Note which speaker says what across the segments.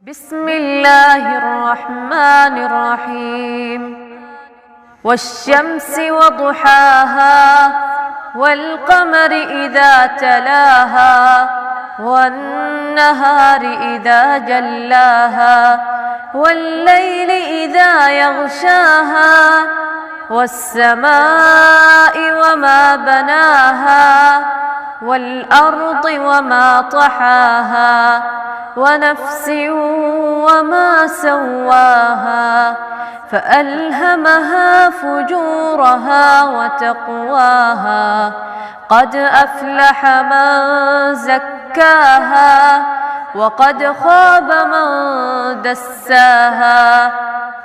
Speaker 1: بسم الله الرحمن الرحيم والشمس وضحاها والقمر إذا تلاها والنهار إذا جلاها والليل إذا يغشاها والسماء وما بناها والأرض وما طحاها ونفس وما سواها فألهمها فجورها وتقواها قد أفلح من زكاها وقد خاب من دساها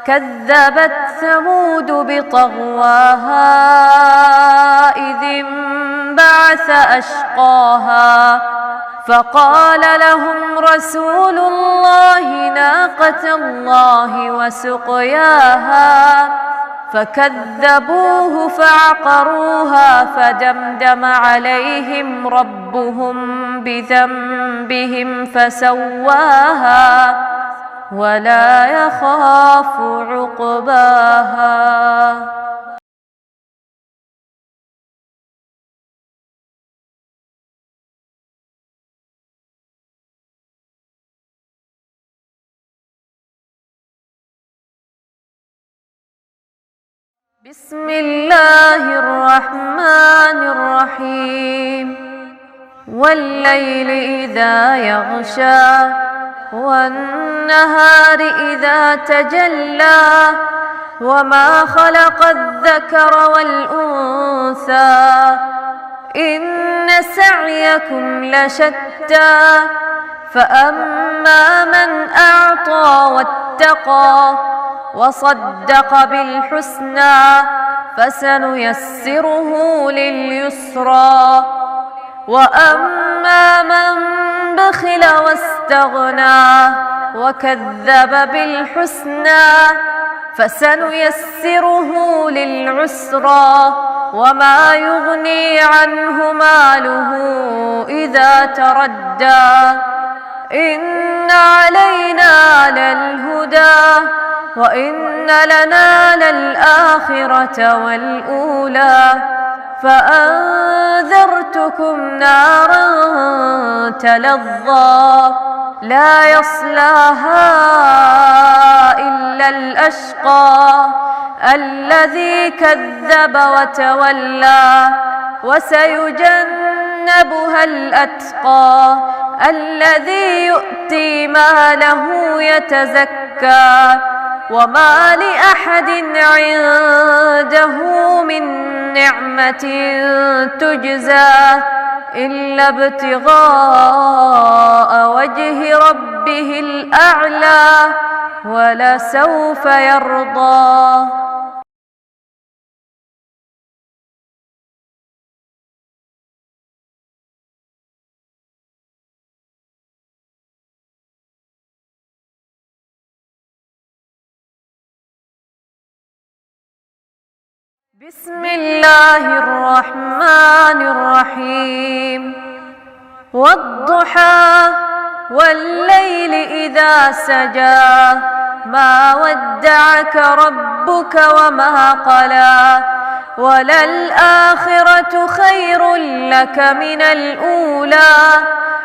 Speaker 1: كذبت ثمود بطغواها إذ انبعث أشقاها فقال لهم رسول الله ناقة الله وسقياها فكذبوه فعقروها فدمدم عليهم ربهم بذنبهم فسواها ولا يخاف عقباها. بسم الله الرحمن الرحيم والليل إذا يغشى والنهار إذا تجلى وما خلق الذكر والأنثى إن سعيكم لشتى فأما من أعطى واتقى وصدق بالحسنى فسنيسره لليسرى وأما من بخل واستغنى وكذب بالحسنى فسنيسره للعسرى وما يغني عنه ماله إذا تردى إن علينا للهدى وإن لنا للآخرة والأولى فأنذرتكم نارا تلظى لا يصلاها إلا الأشقى الذي كذب وتولى وسيجنبها الأتقى الذي يؤتي ماله يتزكى وما لأحد عنده من نعمة تجزى إلا ابتغاء وجه ربه الأعلى ولسوف يرضى. بسم الله الرحمن الرحيم والضحى والليل إذا سجى ما ودعك ربك وما قلى وللآخرة خير لك من الأولى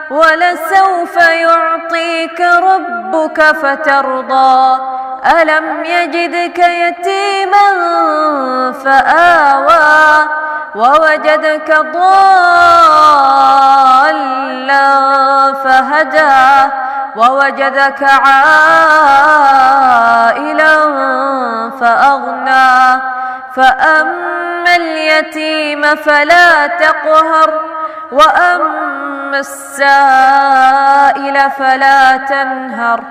Speaker 1: ولسوف يعطيك ربك فترضى ألم يجدك يتيما فآوى ووجدك ضالا فهدى ووجدك عائلا فأغنى فأما اليتيم فلا تقهر وأما السائل فلا تنهر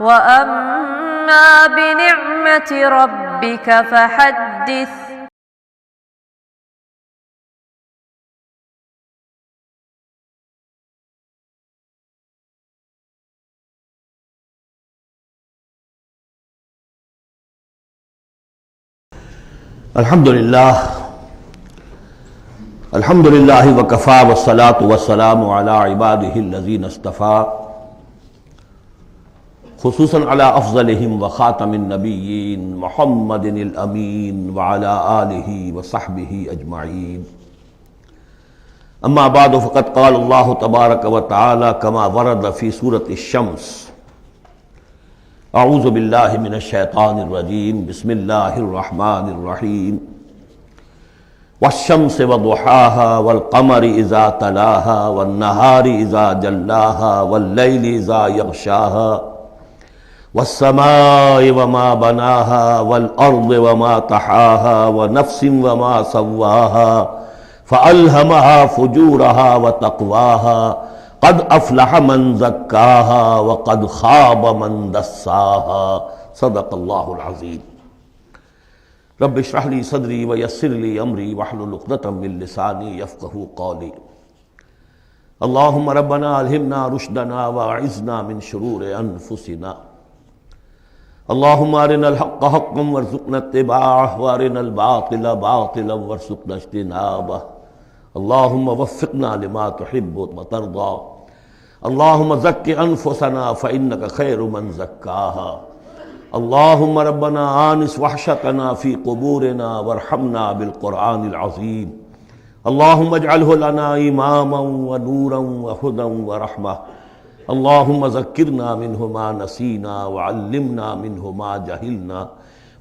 Speaker 1: وأما بنعمة ربك فحدث.
Speaker 2: الحمد للہ وکفا والصلاة والسلام علی عبادہ الذین اصطفیٰ خصوصاً علی افضلہم وخاتم النبیین محمد الامین وعلی آلہ وصحبہ اجمعین. اما بعد فقد قال اللہ تبارک وتعالی کما ورد فی سورۃ الشمس. اعوذ باللہ من الشیطان الرجیم. بسم اللہ الرحمن الرحیم. والشمس وضحاها والقمر اذا تلاها والنهار اذا جلاها والليل اذا يغشاها والسماء وما بناها والارض وما طحاها ونفس وما سواها فألهمها فجورها وتقواها قد افلح من زكاها وقد خاب من دساها. صدق اللہ العظیم. رب اشرح لي صدری ویسر لي امری واحلل عقدۃ من لسانی یفقهوا قولی. اللهم ربنا الہمنا رشدنا واعذنا من شرور انفسنا. اللهم ارنا الحق حقا وارزقنا اتباعه وارنا الباطل باطلا وارزقنا اجتنابه. اللهم وفقنا لما تحب وترضى. اللهم زك انفسنا فانك خير من زكاها. اللهم ربنا آنس وحشتنا في قبورنا وارحمنا بالقرآن العظيم. اللهم اجعله لنا إماما ونورا وهدى ورحمة. اللهم ذكرنا منه ما نسينا وعلمنا منه ما جهلنا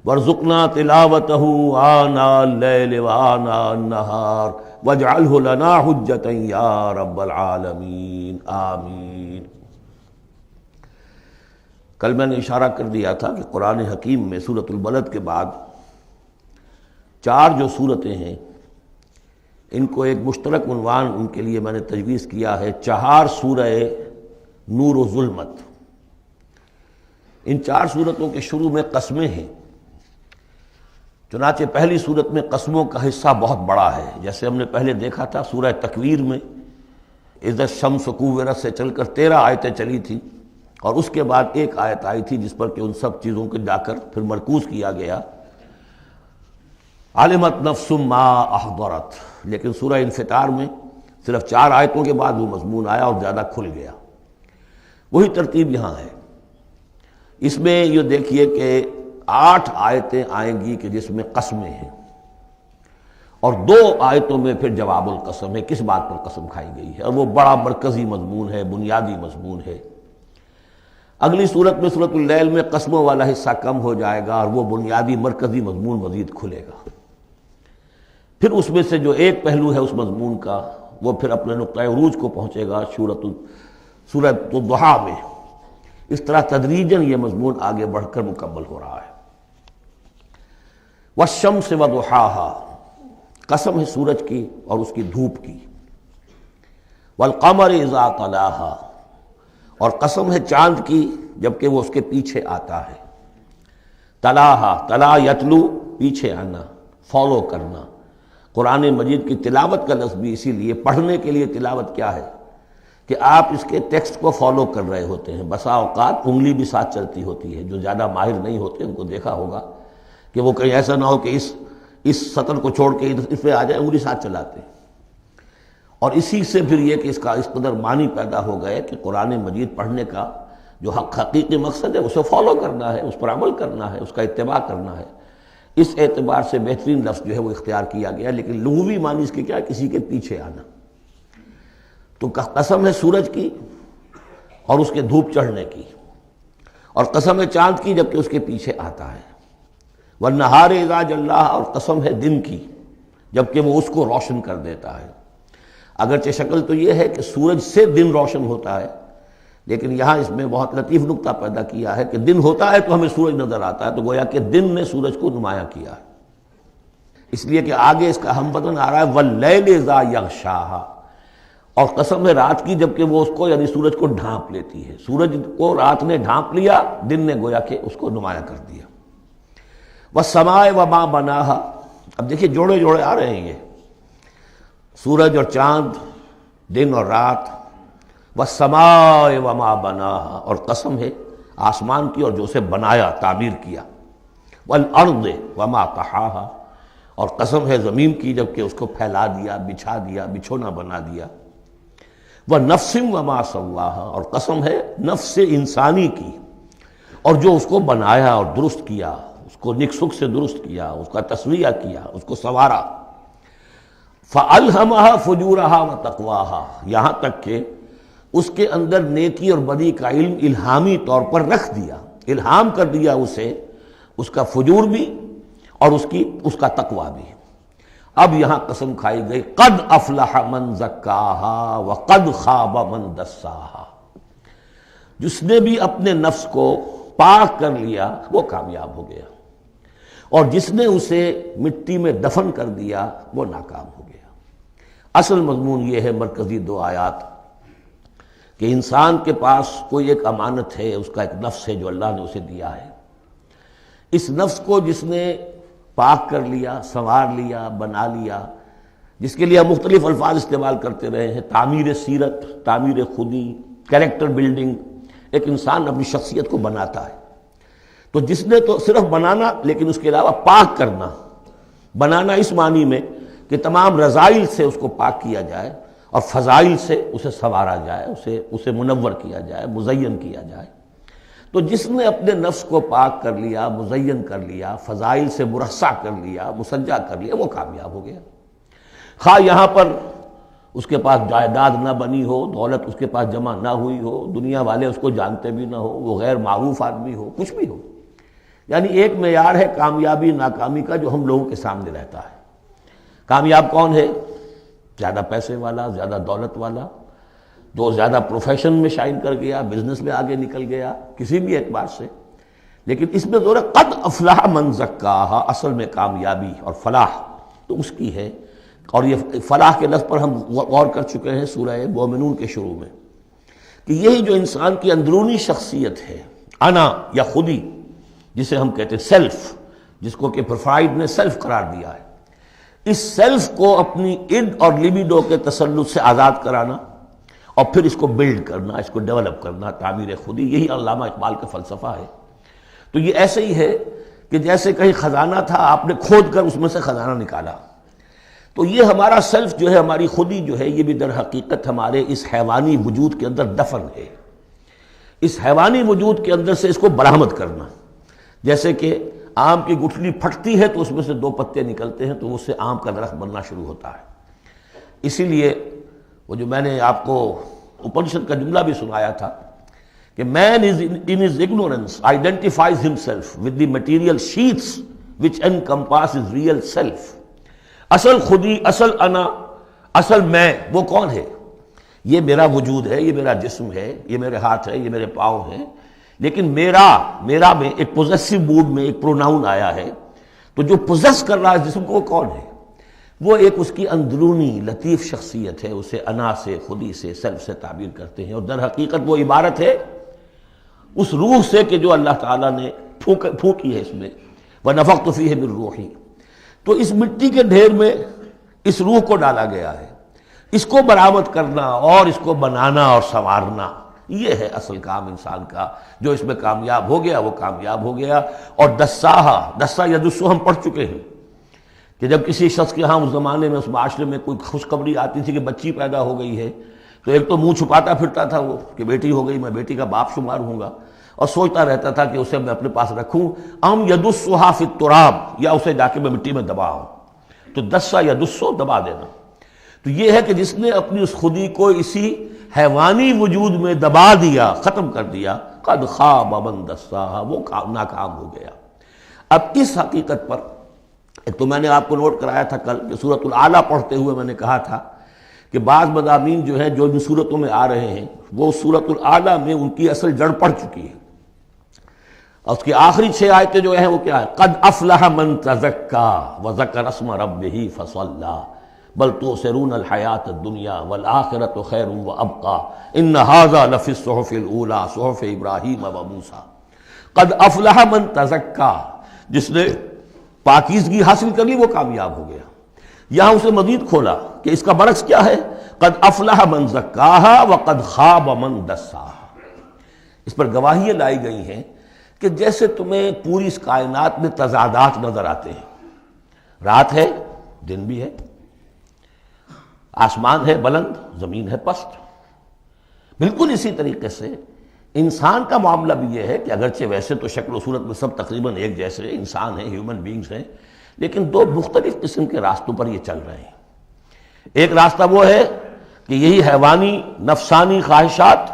Speaker 2: وارزقنا تلاوته آناء الليل وآناء النهار واجعله لنا حجة يا رب العالمين. آمين. کل میں نے اشارہ کر دیا تھا کہ قرآن حکیم میں سورۃ البلد کے بعد 4 جو صورتیں ہیں ان کو ایک مشترک عنوان ان کے لیے میں نے تجویز کیا ہے 4 سورہ نور و ظلمت. ان 4 صورتوں کے شروع میں قسمیں ہیں. چنانچہ پہلی صورت میں قسموں کا حصہ بہت بڑا ہے. جیسے ہم نے پہلے دیکھا تھا سورہ تکویر میں اذا الشمس کوورت سے چل کر 13 آیتیں چلی تھیں اور اس کے بعد ایک آیت آئی تھی جس پر کہ ان سب چیزوں کو جا کر پھر مرکوز کیا گیا. علمت نفس ما احضرت. لیکن سورہ انفطار میں صرف 4 آیتوں کے بعد وہ مضمون آیا اور زیادہ کھل گیا. وہی ترتیب یہاں ہے. اس میں یہ دیکھیے کہ 8 آیتیں آئیں گی کہ جس میں قسمیں ہیں اور 2 آیتوں میں پھر جواب القسم ہے. کس بات پر قسم کھائی گئی ہے اور وہ بڑا مرکزی مضمون ہے، بنیادی مضمون ہے. اگلی صورت میں سورۃ اللیل میں قسموں والا حصہ کم ہو جائے گا اور وہ بنیادی مرکزی مضمون مزید کھلے گا. پھر اس میں سے جو ایک پہلو ہے اس مضمون کا وہ پھر اپنے نقطۂ عروج کو پہنچے گا سورۃ الضحیٰ میں. اس طرح تدریجاً یہ مضمون آگے بڑھ کر مکمل ہو رہا ہے. والشمس وضحاها. قسم ہے سورج کی اور اس کی دھوپ کی. والقمر اذا تلاها. اور قسم ہے چاند کی جبکہ وہ اس کے پیچھے آتا ہے. تلاہا، تلا یتلو پیچھے آنا، فالو کرنا. قرآن مجید کی تلاوت کا لفظ بھی اسی لیے، پڑھنے کے لیے تلاوت کیا ہے کہ آپ اس کے ٹیکسٹ کو فالو کر رہے ہوتے ہیں. بسا اوقات انگلی بھی ساتھ چلتی ہوتی ہے. جو زیادہ ماہر نہیں ہوتے ان کو دیکھا ہوگا کہ وہ کہیں ایسا نہ ہو کہ اس سطر کو چھوڑ کے اس پہ آ جائے، انگلی ساتھ چلاتے ہیں. اور اسی سے پھر یہ کہ اس کا اس قدر معنی پیدا ہو گئے کہ قرآن مجید پڑھنے کا جو حقیقی مقصد ہے اسے فالو کرنا ہے، اس پر عمل کرنا ہے، اس کا اتباع کرنا ہے. اس اعتبار سے بہترین لفظ جو ہے وہ اختیار کیا گیا. لیکن لغوی معنی اس کے کیا ہے؟ کسی کے پیچھے آنا. تو قسم ہے سورج کی اور اس کے دھوپ چڑھنے کی، اور قسم ہے چاند کی جبکہ اس کے پیچھے آتا ہے. والنہار اذا جلاها. اور قسم ہے دن کی جبکہ وہ اس کو روشن کر دیتا ہے. اگرچہ شکل تو یہ ہے کہ سورج سے دن روشن ہوتا ہے، لیکن یہاں اس میں بہت لطیف نکتہ پیدا کیا ہے کہ دن ہوتا ہے تو ہمیں سورج نظر آتا ہے، تو گویا کہ دن نے سورج کو نمایاں کیا ہے. اس لیے کہ آگے اس کا ہم بدن آ رہا ہے واللیل اذا یغشاها. اور قسم ہے رات کی جبکہ وہ اس کو یعنی سورج کو ڈھانپ لیتی ہے. سورج کو رات نے ڈھانپ لیا، دن نے گویا کہ اس کو نمایاں کر دیا. والسماء وما بناها. اب دیکھیے جوڑے جوڑے آ رہے ہیں یہ سورج اور چاند، دن اور رات. والسماء وما بناها. اور قسم ہے آسمان کی اور جو اسے بنایا، تعمیر کیا. والارض وما طحاها. اور قسم ہے زمین کی جبکہ اس کو پھیلا دیا، بچھا دیا، بچھونا بنا دیا. وَنَفْسٍ وَمَا سَوَّاهَا. اور قسم ہے نفس انسانی کی اور جو اس کو بنایا اور درست کیا، اس کو نک سک سے درست کیا، اس کا تسویہ کیا، اس کو سنوارا۔ فَأَلْهَمَهَا فُجُورَهَا وَتَقْوَاهَا، یہاں تک کہ اس کے اندر نیکی اور بدی کا علم الہامی طور پر رکھ دیا، الہام کر دیا اسے، اس کا فجور بھی اور اس کا تقویٰ بھی۔ اب یہاں قسم کھائی گئی، قد افلح من زکاہا وقد خواب من دساہا، جس نے بھی اپنے نفس کو پاک کر لیا وہ کامیاب ہو گیا، اور جس نے اسے مٹی میں دفن کر دیا وہ ناکام ہو گیا۔ اصل مضمون یہ ہے مرکزی دو آیات کہ انسان کے پاس کوئی ایک امانت ہے، اس کا ایک نفس ہے جو اللہ نے اسے دیا ہے۔ اس نفس کو جس نے پاک کر لیا، سنوار لیا، بنا لیا، جس کے لیے ہم مختلف الفاظ استعمال کرتے رہے ہیں، تعمیر سیرت، تعمیر خودی، کریکٹر بلڈنگ، ایک انسان اپنی شخصیت کو بناتا ہے۔ تو جس نے تو صرف بنانا، لیکن اس کے علاوہ پاک کرنا، بنانا اس معنی میں کہ تمام رذائل سے اس کو پاک کیا جائے اور فضائل سے اسے سنوارا جائے، اسے منور کیا جائے، مزین کیا جائے۔ تو جس نے اپنے نفس کو پاک کر لیا، مزین کر لیا، فضائل سے مرصع کر لیا، مسجع کر لیا، وہ کامیاب ہو گیا۔ خواہ یہاں پر اس کے پاس جائیداد نہ بنی ہو، دولت اس کے پاس جمع نہ ہوئی ہو، دنیا والے اس کو جانتے بھی نہ ہو، وہ غیر معروف آدمی ہو، کچھ بھی ہو، یعنی ایک معیار ہے کامیابی ناکامی کا جو ہم لوگوں کے سامنے رہتا ہے۔ کامیاب کون ہے؟ زیادہ پیسے والا، زیادہ دولت والا، جو زیادہ پروفیشن میں شائن کر گیا، بزنس میں آگے نکل گیا، کسی بھی اعتبار سے۔ لیکن اس میں زور ہے قد افلح من زکاہا، اصل میں کامیابی اور فلاح تو اس کی ہے۔ اور یہ فلاح کے لفظ پر ہم غور کر چکے ہیں سورہ مومنون کے شروع میں، کہ یہی جو انسان کی اندرونی شخصیت ہے، انا یا خودی، جسے ہم کہتے ہیں سیلف، جس کو کہ فروائڈ نے سیلف قرار دیا ہے، اس سیلف کو اپنی اڈ اور لیبیڈو کے تسلط سے آزاد کرانا اور پھر اس کو بلڈ کرنا، اس کو ڈیولپ کرنا، تعمیر خودی، یہی علامہ اقبال کا فلسفہ ہے۔ تو یہ ایسے ہی ہے کہ جیسے کہیں خزانہ تھا، آپ نے کھود کر اس میں سے خزانہ نکالا، تو یہ ہمارا سیلف جو ہے، ہماری خودی جو ہے، یہ بھی در حقیقت ہمارے اس حیوانی وجود کے اندر دفن ہے۔ اس حیوانی وجود کے اندر سے اس کو برآمد کرنا، جیسے کہ آم کی گٹھلی پھٹتی ہے تو اس میں سے دو پتے نکلتے ہیں تو اس سے آم کا درخت بننا شروع ہوتا ہے۔ اسی لیے وہ جو میں نے آپ کو اپنشد کا جملہ بھی سنایا تھا کہ man is in his ignorance identifies himself with the material sheaths which encompass his real self۔ اصل خودی، اصل انا، اصل میں وہ کون ہے؟ یہ میرا وجود ہے، یہ میرا جسم ہے، یہ میرے ہاتھ ہے، یہ میرے پاؤں ہیں، لیکن میرا میں ایک پوزیسو موڈ میں ایک پروناؤن آیا ہے، تو جو پوزیس کر رہا ہے جسم کو وہ کون ہے؟ وہ ایک اس کی اندرونی لطیف شخصیت ہے، اسے انا سے، خودی سے، سیلف سے تعبیر کرتے ہیں، اور در حقیقت وہ عبارت ہے اس روح سے کہ جو اللہ تعالیٰ نے پھونکی ہے اس میں، وَنَفَخْتُ فِيهِ مِن رُوحِي۔ تو اس مٹی کے ڈھیر میں اس روح کو ڈالا گیا ہے، اس کو برآمد کرنا اور اس کو بنانا اور سنوارنا، یہ ہے اصل کام انسان کا۔ جو اس میں کامیاب ہو گیا وہ کامیاب ہو گیا۔ اور دسا یدسو ہم پڑھ چکے ہیں کہ جب کسی شخص کے ہاں اس زمانے میں، اس معاشرے میں کوئی خوشخبری آتی تھی کہ بچی پیدا ہو گئی ہے، تو ایک تو منہ چھپاتا پھرتا تھا وہ کہ بیٹی ہو گئی، میں بیٹی کا باپ شمار ہوں گا، اور سوچتا رہتا تھا کہ اسے میں اپنے پاس رکھوں، ام یدسھا فی التراب، یا اسے جا کے میں مٹی میں دباؤں۔ تو دسا یدسو، دبا دینا۔ تو یہ ہے کہ جس نے اپنی اس خودی کو اسی حیوانی وجود میں دبا دیا، ختم کر دیا، قد خواب من دساہا، وہ ناکام ہو گیا۔ اب اس حقیقت پر ایک تو میں نے آپ کو نوٹ کرایا تھا کل کہ سورۃ الاعلیٰ پڑھتے ہوئے میں نے کہا تھا کہ بعض مضامین جو ہیں جو ان صورتوں میں آ رہے ہیں وہ سورۃ الاعلیٰ میں ان کی اصل جڑ پڑ چکی ہے، اور اس کی آخری 6 آیتیں جو ہیں وہ کیا ہے؟ قد افلح من تزکا وذکر اسم ربہ فصلی بل تؤثرون الحیاۃ الدنیا والآخرۃ خیر وابقی ان ھذا لفی الصحف الاولی صحف ابراہیم وموسیٰ۔ قد افلح من تزکا، جس نے پاکیزگی حاصل کر لی وہ کامیاب ہو گیا۔ یہاں اسے مزید کھولا کہ اس کا برعکس کیا ہے؟ قد افلح من زکاہا وقد خواب من دساہا۔ اس پر گواہیاں لائی گئی ہیں کہ جیسے تمہیں پوری اس کائنات میں تضادات نظر آتے ہیں، رات ہے، دن بھی ہے، آسمان ہے بلند، زمین ہے پست، بالکل اسی طریقے سے انسان کا معاملہ بھی یہ ہے کہ اگرچہ ویسے تو شکل و صورت میں سب تقریباً ایک جیسے انسان ہیں، ہیومن بینگز ہیں، لیکن دو مختلف قسم کے راستوں پر یہ چل رہے ہیں۔ ایک راستہ وہ ہے کہ یہی حیوانی نفسانی خواہشات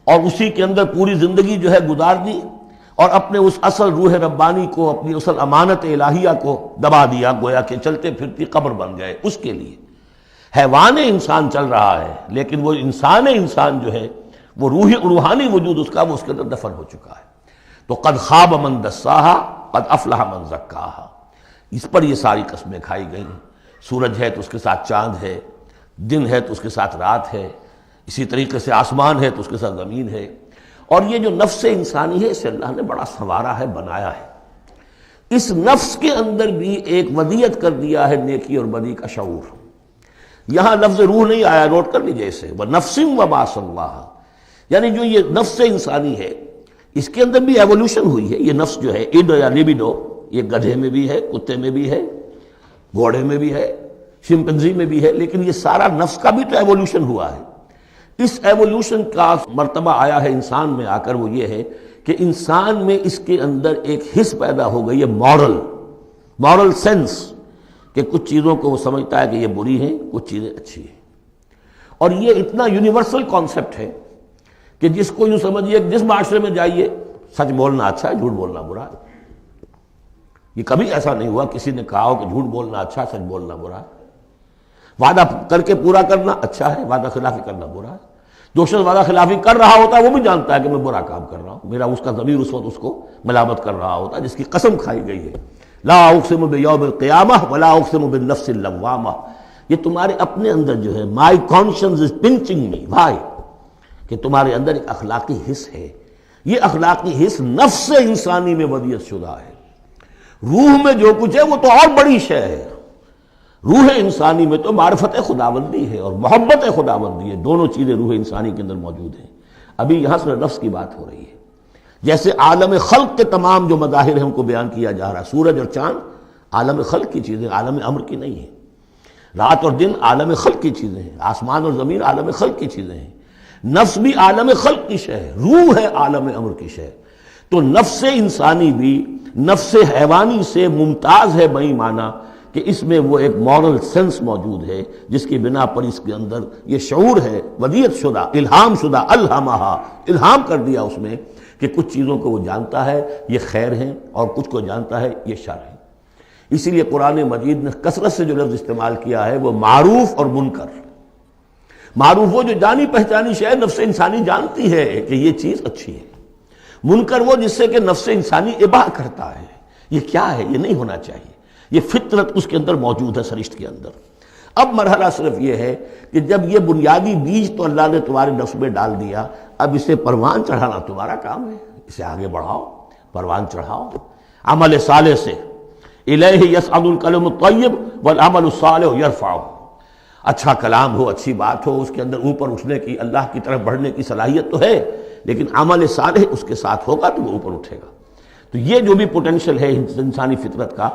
Speaker 2: اور اسی کے اندر پوری زندگی جو ہے گزار دی، اور اپنے اس اصل روح ربانی کو، اپنی اصل امانت الہیہ کو دبا دیا، گویا کہ چلتے پھرتی قبر بن گئے۔ اس کے لیے حیوان انسان چل رہا ہے، لیکن وہ انسان جو ہے وہ روحانی وجود اس کا وہ اس کے اندر دفن ہو چکا ہے۔ تو قد خواب من دساہا قد افلح من زکاہا، اس پر یہ ساری قسمیں کھائی گئیں۔ سورج ہے تو اس کے ساتھ چاند ہے، دن ہے تو اس کے ساتھ رات ہے، اسی طریقے سے آسمان ہے تو اس کے ساتھ زمین ہے، اور یہ جو نفس انسانی ہے اسے اللہ نے بڑا سنوارا ہے، بنایا ہے۔ اس نفس کے اندر بھی ایک ودیت کر دیا ہے نیکی اور بدی کا شعور۔ یہاں لفظ روح نہیں آیا، نوٹ کر لیجیے اسے، وَنَفْسٍ وَمَا سَوَّاهَا، یعنی جو یہ نفس انسانی ہے اس کے اندر بھی ایوولوشن ہوئی ہے۔ یہ نفس جو ہے اڈ یا لیبیڈو، یہ گدھے میں بھی ہے، کتے میں بھی ہے، گھوڑے میں بھی ہے، شمپنزی میں بھی ہے، لیکن یہ سارا نفس کا بھی تو ایوولوشن ہوا ہے۔ اس ایوولوشن کا مرتبہ آیا ہے انسان میں آ کر، وہ یہ ہے کہ انسان میں اس کے اندر ایک حس پیدا ہو گئی ہے، مورل سینس، کہ کچھ چیزوں کو وہ سمجھتا ہے کہ یہ بری ہیں، کچھ چیزیں اچھی ہیں۔ اور یہ اتنا یونیورسل کانسیپٹ ہے کہ جس کو یوں سمجھیے کہ جس معاشرے میں جائیے سچ بولنا اچھا ہے، جھوٹ بولنا برا ہے۔ یہ کبھی ایسا نہیں ہوا کسی نے کہا ہو کہ جھوٹ بولنا اچھا ہے، سچ بولنا برا ہے۔ وعدہ کر کے پورا کرنا اچھا ہے، وعدہ خلافی کرنا برا ہے۔ جو شخص وعدہ خلافی کر رہا ہوتا ہے وہ بھی جانتا ہے کہ میں برا کام کر رہا ہوں، میرا اس کا ضمیر اس وقت اس کو ملامت کر رہا ہوتا ہے، جس کی قسم کھائی گئی ہے۔ لا اقسم بیوم القیامہ ولا اقسم بالنفس اللوامہ، یہ تمہارے اپنے اندر جو ہے مائی کانشنس از پنچنگ می، بھائی، کہ تمہارے اندر ایک اخلاقی حس ہے۔ یہ اخلاقی حس نفس انسانی میں ودیت شدہ ہے۔ روح میں جو کچھ ہے وہ تو اور بڑی شے ہے۔ روح انسانی میں تو معرفت خداوندی ہے اور محبت خداوندی ہے، دونوں چیزیں روح انسانی کے اندر موجود ہیں۔ ابھی یہاں سے نفس کی بات ہو رہی ہے۔ جیسے عالم خلق کے تمام جو مظاہر ہیں ان کو بیان کیا جا رہا ہے، سورج اور چاند عالم خلق کی چیزیں، عالم امر کی نہیں ہیں۔ رات اور دن عالم خلق کی چیزیں ہیں، آسمان اور زمین عالم خلق کی چیزیں ہیں۔ نفس بھی عالم خلق کی شے ہے، روح ہے عالم امر کی شے۔ تو نفس انسانی بھی نفس حیوانی سے ممتاز ہے بئی معنی کہ اس میں وہ ایک مورل سینس موجود ہے، جس کی بنا پر اس کے اندر یہ شعور ہے، ودیت شدہ، الہام شدہ، الہمہا، الہام کر دیا اس میں کہ کچھ چیزوں کو وہ جانتا ہے یہ خیر ہیں اور کچھ کو جانتا ہے یہ شر ہے۔ اسی لیے قرآن مجید نے کثرت سے جو لفظ استعمال کیا ہے وہ معروف اور منکر۔ معروف وہ جو جانی پہچانی شے نفس انسانی جانتی ہے کہ یہ چیز اچھی ہے، منکر وہ جس سے کہ نفس انسانی اباہ کرتا ہے یہ کیا ہے، یہ نہیں ہونا چاہیے، یہ فطرت اس کے اندر موجود ہے، سرشت کے اندر۔ اب مرحلہ صرف یہ ہے کہ جب یہ بنیادی بیج تو اللہ نے تمہارے نفس میں ڈال دیا، اب اسے پروان چڑھانا تمہارا کام ہے، اسے آگے بڑھاؤ، پروان چڑھاؤ عمل صالح سے۔ الیہ یصعد الکلم الطیب والعمل الصالح یرفعہ، اچھا کلام ہو، اچھی بات ہو، اس کے اندر اوپر اٹھنے کی، اللہ کی طرف بڑھنے کی صلاحیت تو ہے، لیکن عمل صالح اس کے ساتھ ہوگا تو وہ اوپر اٹھے گا۔ تو یہ جو بھی پوٹینشل ہے انسانی فطرت کا،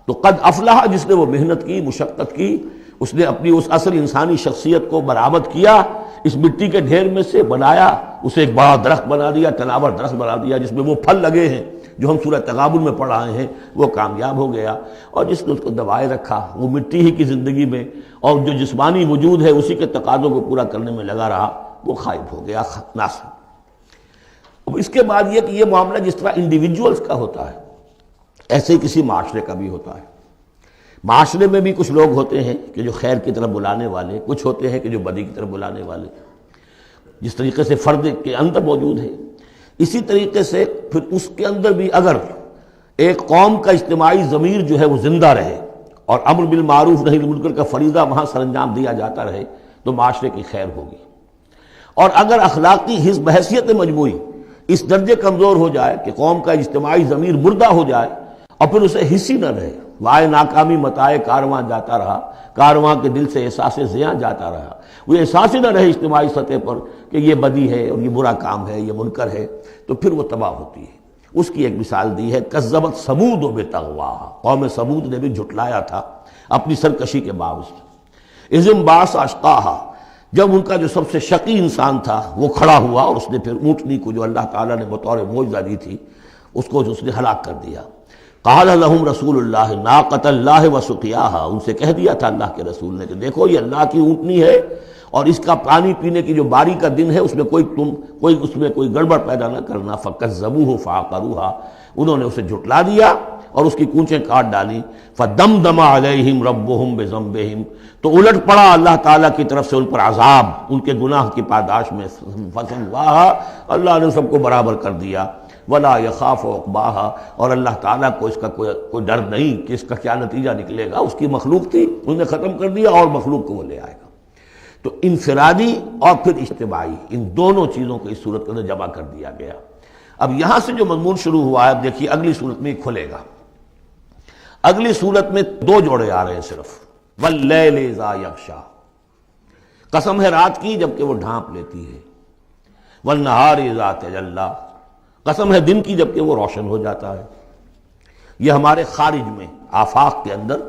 Speaker 2: تو قد افلح جس نے وہ محنت کی، مشقت کی، اس نے اپنی اس اصل انسانی شخصیت کو برآمد کیا، اس مٹی کے ڈھیر میں سے بنایا، اسے ایک بڑا درخت بنا دیا، تناور درخت بنا دیا جس میں وہ پھل لگے ہیں جو ہم سورہ تغابن میں پڑھ رہے ہیں، وہ کامیاب ہو گیا۔ اور جس نے اس کو دبائے رکھا، وہ مٹی ہی کی زندگی میں اور جو جسمانی وجود ہے اسی کے تقاضوں کو پورا کرنے میں لگا رہا، وہ غائب ہو گیا، ناصب۔ اب اس کے بعد یہ کہ یہ معاملہ جس طرح انڈیویجولز کا ہوتا ہے ایسے ہی کسی معاشرے کا بھی ہوتا ہے۔ معاشرے میں بھی کچھ لوگ ہوتے ہیں کہ جو خیر کی طرف بلانے والے، کچھ ہوتے ہیں کہ جو بدی کی طرف بلانے والے، جس طریقے سے فرد کے اندر موجود ہے اسی طریقے سے پھر اس کے اندر بھی اگر ایک قوم کا اجتماعی ضمیر جو ہے وہ زندہ رہے اور امر بالمعروف نہی عن المنکر کا فریضہ وہاں سر انجام دیا جاتا رہے تو معاشرے کی خیر ہوگی۔ اور اگر اخلاقی حس بحیثیت مجموعی اس درجے کمزور ہو جائے کہ قوم کا اجتماعی ضمیر مردہ ہو جائے اور پھر اسے حس ہی نہ رہے، وائے ناکامی متائے کارواں جاتا رہا، کارواں کے دل سے احساس زیاں جاتا رہا، وہ احساس ہی نہ رہے اجتماعی سطح پر کہ یہ بدی ہے اور یہ برا کام ہے، یہ منکر ہے، تو پھر وہ تباہ ہوتی ہے۔ اس کی ایک مثال دی ہے، کذبت ثمود بطغواہا، قوم ثمود نے بھی جھٹلایا تھا اپنی سرکشی کے باوجود۔ اذ انبعث اشقاہا، جب ان کا جو سب سے شقی انسان تھا وہ کھڑا ہوا اور اس نے پھر اونٹنی کو جو اللہ تعالیٰ نے بطور معجزہ دی تھی اس کو اس نے ہلاک کر دیا. قال لهم رسول اللہ ناقۃ اللہ وسقیاہا، ان سے کہہ دیا تھا اللہ کے رسول نے کہ دیکھو یہ اللہ کی اونٹنی ہے اور اس کا پانی پینے کی جو باری کا دن ہے اس میں کوئی گڑبڑ پیدا نہ کرنا. فکذبوہ فعقروہا، انہوں نے اسے جھٹلا دیا اور اس کی کونچیں کاٹ ڈالی. فدمدم علیہم ربہم بذنبہم، تو الٹ پڑا اللہ تعالیٰ کی طرف سے ان پر عذاب ان کے گناہ کی پاداش میں. فسواہا، اللہ نے سب کو برابر کر دیا. ولا یخاف عقباہا، اور اللہ تعالیٰ کو اس کا کوئی ڈر نہیں کہ اس کا کیا نتیجہ نکلے گا. اس کی مخلوق تھی، انہوں نے ختم کر دیا اور مخلوق کو وہ لے آئے گا. تو انفرادی اور پھر اجتماعی، ان دونوں چیزوں کو اس صورت کے اندر جمع کر دیا گیا. اب یہاں سے جو مضمون شروع ہوا ہے، اب دیکھیے اگلی صورت میں کھلے گا. اگلی صورت میں دو جوڑے آ رہے ہیں صرف. واللیل اذا یغشا، قسم ہے رات کی جبکہ وہ ڈھانپ لیتی ہے. والنہار اذا تجلی، قسم ہے دن کی جبکہ وہ روشن ہو جاتا ہے. یہ ہمارے خارج میں آفاق کے اندر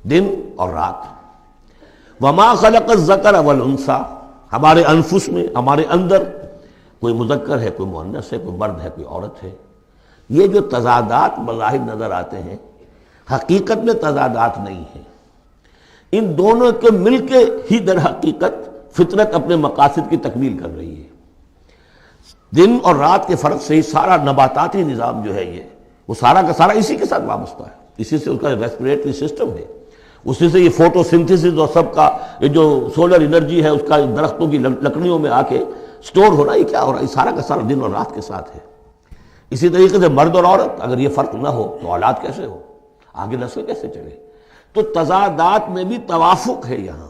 Speaker 2: دن اور رات. وما خلق الذکر والانثی، ہمارے انفس میں ہمارے اندر کوئی مذکر ہے، کوئی مؤنث ہے، کوئی مرد ہے، کوئی عورت ہے. یہ جو تضادات بظاہر نظر آتے ہیں حقیقت میں تضادات نہیں ہیں. ان دونوں کے مل کے ہی در حقیقت فطرت اپنے مقاصد کی تکمیل کر رہی ہے. دن اور رات کے فرق سے ہی سارا نباتاتی نظام جو ہے وہ سارا کا سارا اسی کے ساتھ وابستہ ہے. اسی سے اس کا ریسپریٹری سسٹم ہے، اسی سے یہ فوٹو سنتھسس اور سب کا یہ جو سولر انرجی ہے اس کا درختوں کی لکڑیوں میں آ کے سٹور ہو رہا ہے. یہ کیا ہو رہا ہے؟ سارا کا سارا دن اور رات کے ساتھ ہے. اسی طریقے سے مرد اور عورت، اگر یہ فرق نہ ہو تو اولاد کیسے ہو، آگے نسل کیسے چلے؟ تو تضادات میں بھی توافق ہے. یہاں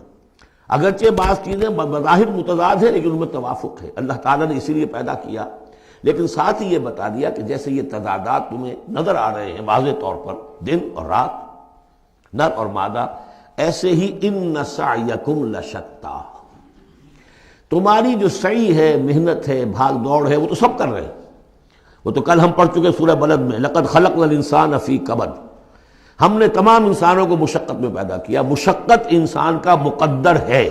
Speaker 2: اگرچہ بعض چیزیں بظاہر متضاد ہیں لیکن ان میں توافق ہے. اللہ تعالیٰ نے اسی لیے پیدا کیا، لیکن ساتھ ہی یہ بتا دیا کہ جیسے یہ تضادات تمہیں نظر آ رہے ہیں واضح طور پر، دن اور رات، نر اور مادہ، ایسے ہی ان سعیکم لشتی، تمہاری جو سعی ہے، محنت ہے، بھاگ دوڑ ہے، وہ تو سب کر رہے ہیں. وہ تو کل ہم پڑھ چکے سورہ بلد میں، لقد خلقنا الانسان فی کبد، ہم نے تمام انسانوں کو مشقت میں پیدا کیا. مشقت انسان کا مقدر ہے،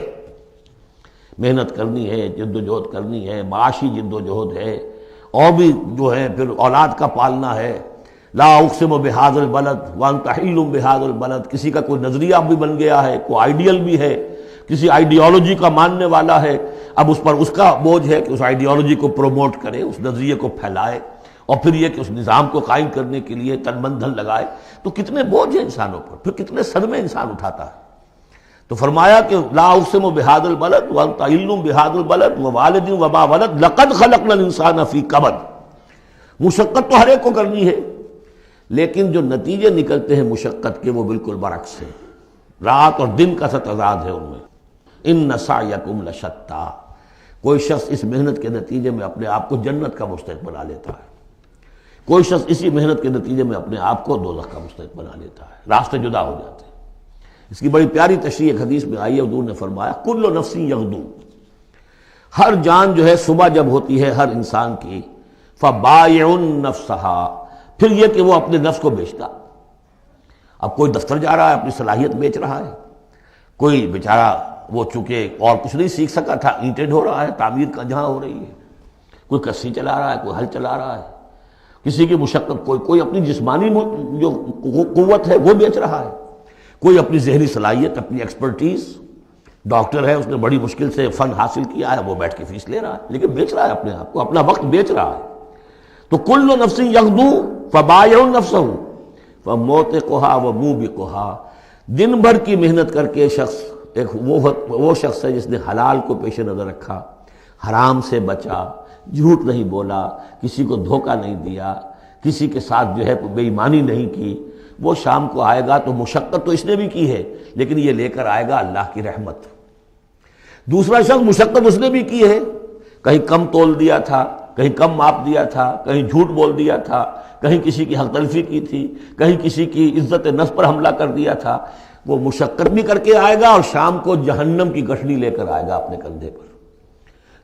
Speaker 2: محنت کرنی ہے، جد و جہد کرنی ہے، معاشی جد و جہد ہے، اور بھی جو ہے پھر اولاد کا پالنا ہے. لا اقسم بہذا البلد وانت حل بہذا البلد، کسی کا کوئی نظریہ بھی بن گیا ہے، کوئی آئیڈیل بھی ہے، کسی آئیڈیالوجی کا ماننے والا ہے. اب اس پر اس کا بوجھ ہے کہ اس آئیڈیالوجی کو پروموٹ کرے، اس نظریے کو پھیلائے، اور پھر یہ کہ اس نظام کو قائم کرنے کے لیے تن من دھن لگائے. تو کتنے بوجھ ہیں انسانوں پر، پھر کتنے صدمے انسان اٹھاتا ہے. تو فرمایا کہ لا اقسم بہذا البلد وانت حل بہذا البلد ووالد وما ولد لقد خلقنا الانسان فی کبد. مشقت تو ہر ایک کو کرنی ہے، لیکن جو نتیجے نکلتے ہیں مشقت کے وہ بالکل برعکس ہیں. رات اور دن کا سا تضاد ہے ان میں. ان سعیکم لشتی، کوئی شخص اس محنت کے نتیجے میں اپنے آپ کو جنت کا مستحق بنا لیتا ہے، کوئی شخص اسی محنت کے نتیجے میں اپنے آپ کو دوزخ کا مستحق بنا لیتا ہے. راستے جدا ہو جاتے ہیں. اس کی بڑی پیاری تشریح ایک حدیث میں آئی ہے، حضور نے فرمایا کل نفس یغدو، ہر جان جو ہے صبح جب ہوتی ہے ہر انسان کی، فبائع نفسہا، پھر یہ کہ وہ اپنے نفس کو بیچتا. اب کوئی دفتر جا رہا ہے اپنی صلاحیت بیچ رہا ہے، کوئی بیچارہ وہ چونکہ اور کچھ نہیں سیکھ سکا تھا، اینٹیں ڈھو رہا ہے، تعمیر کا جہاں ہو رہی ہے، کوئی کسی چلا رہا ہے، کوئی ہل چلا رہا ہے، کسی کی مشقت، کوئی اپنی جسمانی جو قوت ہے وہ بیچ رہا ہے، کوئی اپنی ذہنی صلاحیت، اپنی ایکسپرٹیز. ڈاکٹر ہے، اس نے بڑی مشکل سے فن حاصل کیا ہے، وہ بیٹھ کے فیس لے رہا ہے، لیکن بیچ رہا ہے اپنے آپ کو، اپنا وقت بیچ رہا ہے. تو کل نفس یغدو فبائع نفسہ فموتقھا وموبقھا، دن بھر کی محنت کر کے شخص ایک وہ شخص ہے جس نے حلال کو پیش نظر رکھا، حرام سے بچا، جھوٹ نہیں بولا، کسی کو دھوکہ نہیں دیا، کسی کے ساتھ جو ہے بے ایمانی نہیں کی. وہ شام کو آئے گا تو مشقت تو اس نے بھی کی ہے، لیکن یہ لے کر آئے گا اللہ کی رحمت. دوسرا شخص مشقت اس نے بھی کی ہے، کہیں کم تول دیا تھا، کہیں کم ماپ دیا تھا، کہیں جھوٹ بول دیا تھا، کہیں کسی کی حق تلفی کی تھی، کہیں کسی کی عزت نفس پر حملہ کر دیا تھا. وہ مشقت بھی کر کے آئے گا اور شام کو جہنم کی گٹھڑی لے کر آئے گا اپنے کندھے پر.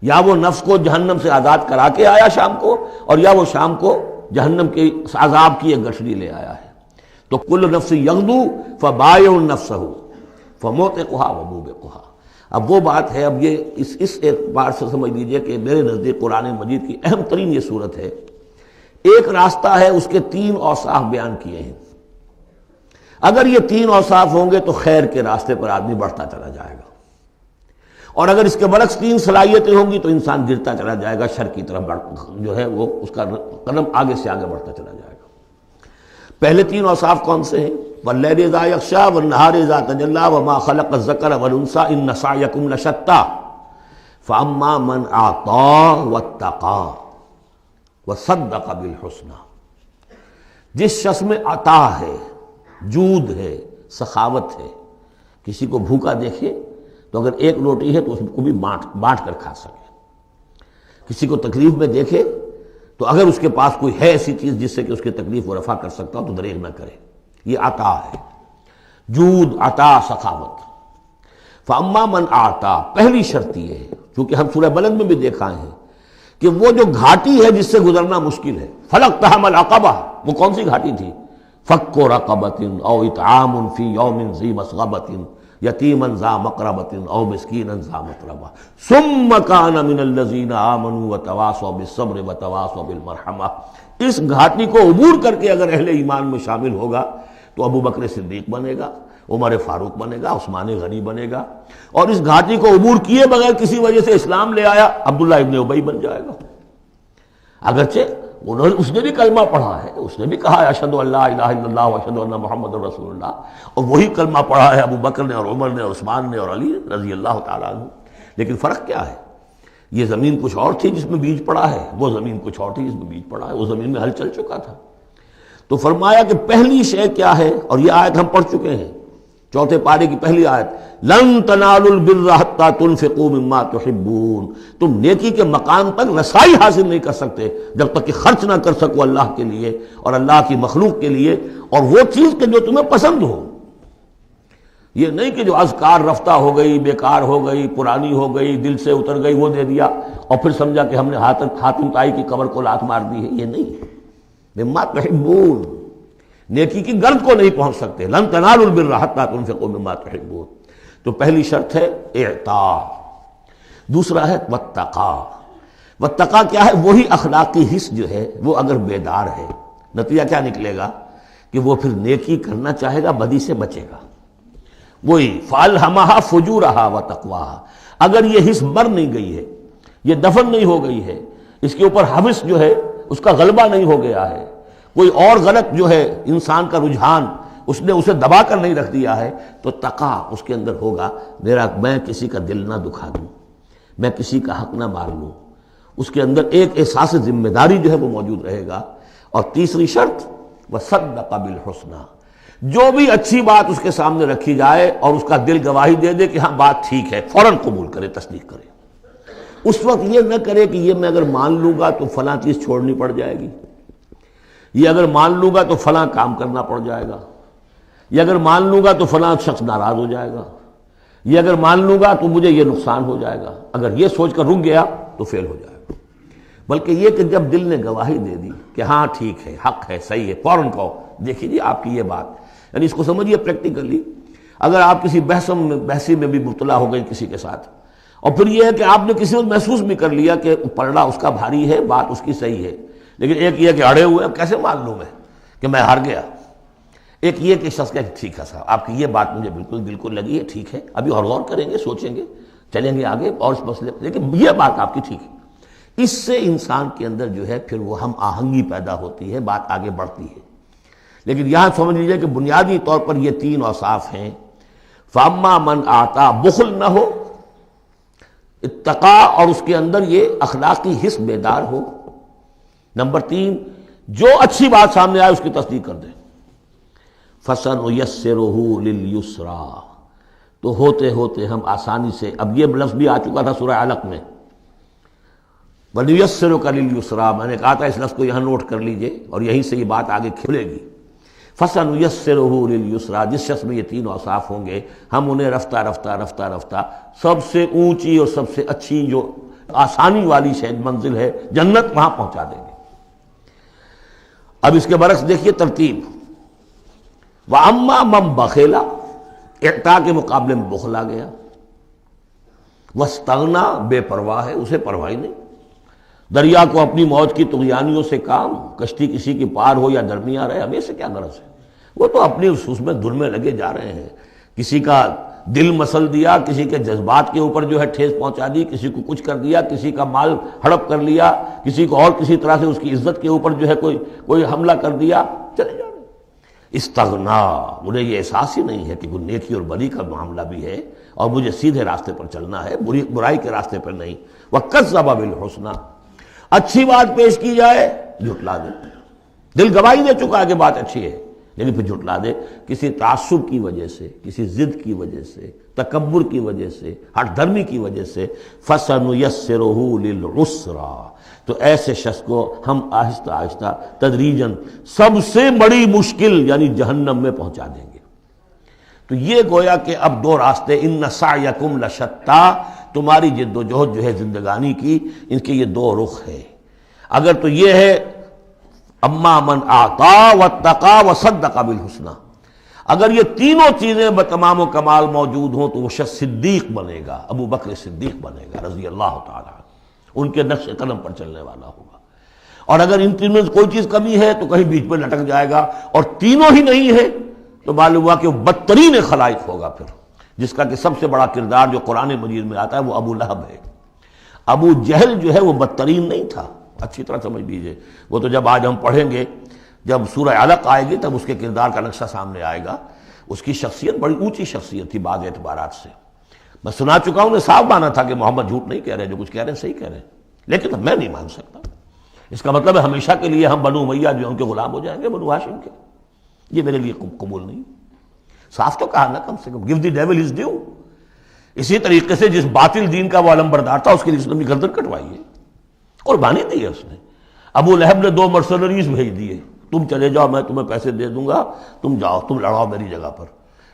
Speaker 2: یا وہ نفس کو جہنم سے آزاد کرا کے آیا شام کو، اور یا وہ شام کو جہنم کے عذاب کی ایک گٹھڑی لے آیا ہے. تو کل نفس یغدو فبائع نفسہ فموتقھا وموبقھا. اب وہ بات ہے، اب یہ اس اعتبار سے سمجھ لیجئے کہ میرے نزدیک قرآن مجید کی اہم ترین یہ صورت ہے۔ ایک راستہ ہے، اس کے 3 اوصاف بیان کیے ہیں۔ اگر یہ 3 اوصاف ہوں گے تو خیر کے راستے پر آدمی بڑھتا چلا جائے گا، اور اگر اس کے برعکس 3 صلاحیتیں ہوں گی تو انسان گرتا چلا جائے گا، شر کی طرف جو ہے وہ اس کا قدم آگے سے آگے بڑھتا چلا جائے گا۔ پہلے 3 اوصاف کون سے ہیں؟ وَاللَّيْلِ إِذَا يَغْشَىٰ وَالنَّهَارِ إِذَا تَجَلَّىٰ وَمَا خَلَقَ الذَّكَرَ وَالْأُنثَىٰ إِنَّ سَعْيَكُمْ لَشَتَّىٰ فَأَمَّا مَنْ أَعْطَىٰ وَاتَّقَىٰ وَصَدَّقَ بِالْحُسْنَىٰ۔ جس شخص میں عطا ہے، جود ہے، سخاوت ہے، کسی کو بھوکا دیکھے تو اگر 1 روٹی ہے تو اس کو بھی بانٹ کر کھا سکے، کسی کو تکلیف میں دیکھے تو اگر اس کے پاس کوئی ہے ایسی چیز جس سے کہ اس کی تکلیف و رفع کر سکتا ہو تو دریغ نہ کرے، یہ عطا ہے، جود، عطا، سخاوت۔ فَأَمَّا مَنْ أَعْطَىٰ، پہلی شرط یہ ہے، چونکہ ہم سورہ بلد میں بھی دیکھا ہے کہ وہ جو گھاٹی ہے جس سے گزرنا مشکل ہے، فَلَقْتَحَمَ الْعَقَبَةَ، وہ کون سی گھاٹی تھی؟ فَكُّ رَقَبَةٍ أَوْ إِطْعَامٌ فِي يَوْمٍ ذِي مَسْغَبَةٍ یتیماً ذا مقربۃ او مسکینا ذا متربہ ثم کان من الذین آمنوا وتواصوا بالصبر وتواصوا بالمرحمہ۔ اس گھاٹی کو عبور کر کے اگر اہل ایمان میں شامل ہوگا تو ابو بکر صدیق بنے گا، عمر فاروق بنے گا، عثمان غنی بنے گا، اور اس گھاٹی کو عبور کیے بغیر کسی وجہ سے اسلام لے آیا عبداللہ ابن ابی بن جائے گا۔ اگرچہ اس نے بھی کلمہ پڑھا ہے، اس نے بھی کہا ہے اشہد ان لا الہ الا اللہ واشہد ان محمد رسول اللہ، اور وہی کلمہ پڑھا ہے ابو بکر نے اور عمر نے اور عثمان نے اور علی رضی اللہ تعالیٰ عنہ۔ لیکن فرق کیا ہے؟ یہ زمین کچھ اور تھی جس میں بیج پڑا ہے، وہ زمین کچھ اور تھی جس میں بیج پڑا ہے، وہ زمین میں ہل چل چکا تھا۔ تو فرمایا کہ پہلی شے کیا ہے، اور یہ آیت ہم پڑھ چکے ہیں، 4 پارے کی پہلی آیت، لن تنالوا البر حتى تنفقوا مما تحبون، تم نیکی کے مقام تک رسائی حاصل نہیں کر سکتے جب تک کہ خرچ نہ کر سکو اللہ کے لیے اور اللہ کی مخلوق کے لیے، اور وہ چیز کہ جو تمہیں پسند ہو۔ یہ نہیں کہ جو اذکار رفتہ ہو گئی، بیکار ہو گئی، پرانی ہو گئی، دل سے اتر گئی، وہ دے دیا اور پھر سمجھا کہ ہم نے حاتم طائی کی قبر کو لات مار دی ہے، یہ نہیں۔ مما تحبون، نیکی کی گرد کو نہیں پہنچ سکتے، لن تنالوا البر حتى تنفقوا مما تحبون۔ تو پہلی شرط ہے اعطاء، دوسرا ہے واتقا۔ واتقا کیا ہے؟ وہی اخلاقی حس جو ہے وہ اگر بیدار ہے، نتیجہ کیا نکلے گا کہ وہ پھر نیکی کرنا چاہے گا، بدی سے بچے گا۔ وہی فَأَلْهَمَهَا فُجُورَهَا وَتَقْوَاهَا، اگر یہ حس مر نہیں گئی ہے، یہ دفن نہیں ہو گئی ہے، اس کے اوپر حوث جو ہے اس کا غلبہ نہیں ہو گیا ہے، کوئی اور غلط جو ہے انسان کا رجحان اس نے اسے دبا کر نہیں رکھ دیا ہے، تو تقا اس کے اندر ہوگا، میں کسی کا دل نہ دکھا دوں، میں کسی کا حق نہ مار لوں، اس کے اندر ایک احساس ذمہ داری جو ہے وہ موجود رہے گا۔ اور تیسری شرط وصدق بالحسنی، جو بھی اچھی بات اس کے سامنے رکھی جائے اور اس کا دل گواہی دے دے کہ ہاں بات ٹھیک ہے، فوراً قبول کرے، تصدیق کرے۔ اس وقت یہ نہ کرے کہ یہ میں اگر مان لوں گا تو فلاں چیز چھوڑنی پڑ جائے گی، یہ اگر مان لوں گا تو فلاں کام کرنا پڑ جائے گا، یہ اگر مان لوں گا تو فلاں شخص ناراض ہو جائے گا، یہ اگر مان لوں گا تو مجھے یہ نقصان ہو جائے گا۔ اگر یہ سوچ کر رک گیا تو فیل ہو جائے گا۔ بلکہ یہ کہ جب دل نے گواہی دے دی کہ ہاں ٹھیک ہے، حق ہے، صحیح ہے، فوراً کہو دیکھیے جی آپ کی یہ بات، یعنی اس کو سمجھیے پریکٹیکلی، اگر آپ کسی بحثی میں بھی مبتلا ہو گئی کسی کے ساتھ، اور پھر یہ ہے کہ آپ نے کسی وقت محسوس بھی کر لیا کہ پلڑا اس کا بھاری ہے، بات اس کی صحیح ہے، لیکن ایک یہ کہ اڑے ہوئے، اب کیسے مان لوں میں کہ میں ہار گیا۔ ایک یہ کہ شخص کہ ٹھیک ہے صاحب آپ کی یہ بات مجھے بالکل دل کو لگی ہے، ٹھیک ہے، ابھی اور غور کریں گے، سوچیں گے، چلیں گے آگے اور اس مسئلے، لیکن یہ بات آپ کی ٹھیک ہے۔ اس سے انسان کے اندر جو ہے پھر وہ ہم آہنگی پیدا ہوتی ہے، بات آگے بڑھتی ہے۔ لیکن یہاں سمجھ لیجیے کہ بنیادی طور پر یہ 3 اوصاف ہیں، فاما من آتا، بخل نہ ہو، اتقا اور اس کے اندر یہ اخلاقی حس بیدار ہو، نمبر 3 جو اچھی بات سامنے آئے اس کی تصدیق کر دیں، فَسَنُيَسِّرُهُ لِلْيُسْرَىٰ، تو ہوتے ہوتے ہم آسانی سے، اب یہ لفظ بھی آ چکا تھا سورہ علق میں، وَنُيَسِّرُكَ لِلْيُسْرَىٰ، میں نے کہا تھا اس لفظ کو یہاں نوٹ کر لیجئے اور یہیں سے یہ بات آگے کھلے گی۔ فَسَنُيَسِّرُهُ لِلْيُسْرَىٰ، جس شخص میں یہ 3 اوصاف ہوں گے ہم انہیں رفتہ رفتہ رفتہ رفتہ سب سے اونچی اور سب سے اچھی جو آسانی والی شاید منزل ہے جنت، وہاں پہنچا دیں گے۔ اب اس کے برعکس دیکھیے ترتیب، وَأَمَّا مَن بَخِلَ، اعطاء کے مقابلے میں بخل آ گیا، وَاسْتَغْنَا بے پرواہ ہے، اسے پرواہ ہی نہیں۔ دریا کو اپنی موج کی طغیانیوں سے کام، کشتی کسی کی پار ہو یا درمیان رہے، ہمیں سے کیا غرض ہے؟ وہ تو اپنی اس میں دھن میں لگے جا رہے ہیں۔ کسی کا دل مسل دیا، کسی کے جذبات کے اوپر جو ہے ٹھیس پہنچا دی، کسی کو کچھ کر دیا، کسی کا مال ہڑپ کر لیا، کسی کو اور کسی طرح سے اس کی عزت کے اوپر جو ہے کوئی حملہ کر دیا، چلے جا رہے۔ استغنا، انہیں یہ احساس ہی نہیں ہے کہ کوئی نیکی اور بری کا معاملہ بھی ہے اور مجھے سیدھے راستے پر چلنا ہے، برائی کے راستے پر نہیں۔ وَكَذَّبَ بِالْحُسْنَىٰ، اچھی بات پیش کی جائے جھٹلا دے، دل گواہی دے چکا ہے کہ بات اچھی ہے لیکن پھر جھٹلا دے، کسی تعصب کی وجہ سے، کسی ضد کی وجہ سے، تکبر کی وجہ سے، ہٹ دھرمی کی وجہ سے۔ فَسَنُيَسِّرُهُ لِلْعُسْرَىٰ، تو ایسے شخص کو ہم آہستہ آہستہ تدریجاً سب سے بڑی مشکل یعنی جہنم میں پہنچا دیں گے۔ تو یہ گویا کہ اب دو راستے، اِنَّ سَعْيَكُمْ لَشَتَّىٰ، تمہاری جد و جہد جو ہے زندگانی کی، ان کے یہ دو رخ ہے۔ اگر تو یہ ہے اما من اعطا واتقا وصدق بالحسنى، اگر یہ تینوں چیزیں بتمام و کمال موجود ہوں تو وہ شخص صدیق بنے گا، ابو بکر صدیق بنے گا رضی اللہ تعالیٰ عنہ، ان کے نقش قدم پر چلنے والا ہوگا۔ اور اگر ان تینوں سے کوئی چیز کمی ہے تو کہیں بیچ میں لٹک جائے گا، اور تینوں ہی نہیں ہے تو معلوم ہوا کہ وہ بدترین خلائق ہوگا پھر، جس کا کہ سب سے بڑا کردار جو قرآن مجید میں آتا ہے وہ ابو لہب ہے۔ ابو جہل جو ہے وہ بدترین نہیں تھا، اچھی طرح سمجھ لیجئے، وہ تو جب آج ہم پڑھیں گے، جب سورہ علق آئے گی تب اس کے کردار کا نقشہ سامنے آئے گا۔ اس کی شخصیت بڑی اونچی شخصیت تھی بعض اعتبارات سے، میں سنا چکا ہوں، نے صاف مانا تھا کہ محمد جھوٹ نہیں کہہ رہے، جو کچھ کہہ رہے ہیں صحیح کہہ رہے ہیں، لیکن میں نہیں مان سکتا۔ اس کا مطلب ہے ہمیشہ کے لیے ہم بنو امیہ جو ان کے غلام ہو جائیں گے، بنو ہاشم کے، یہ میرے لیے قبول نہیں۔ صاف تو کہا نا، کم سے کم give the devil his due۔ اسی طریقے سے جس باطل دین کا وہ علمبردار تھا اس کے لیے اسلامی گردن کٹوائی ہے، قربانی دی ہے اس نے۔ ابو لہب نے 2 مرسنریز بھیج دیے، تم چلے جاؤ، میں تمہیں پیسے دے دوں گا، تم جاؤ، تم لڑاؤ میری جگہ پر،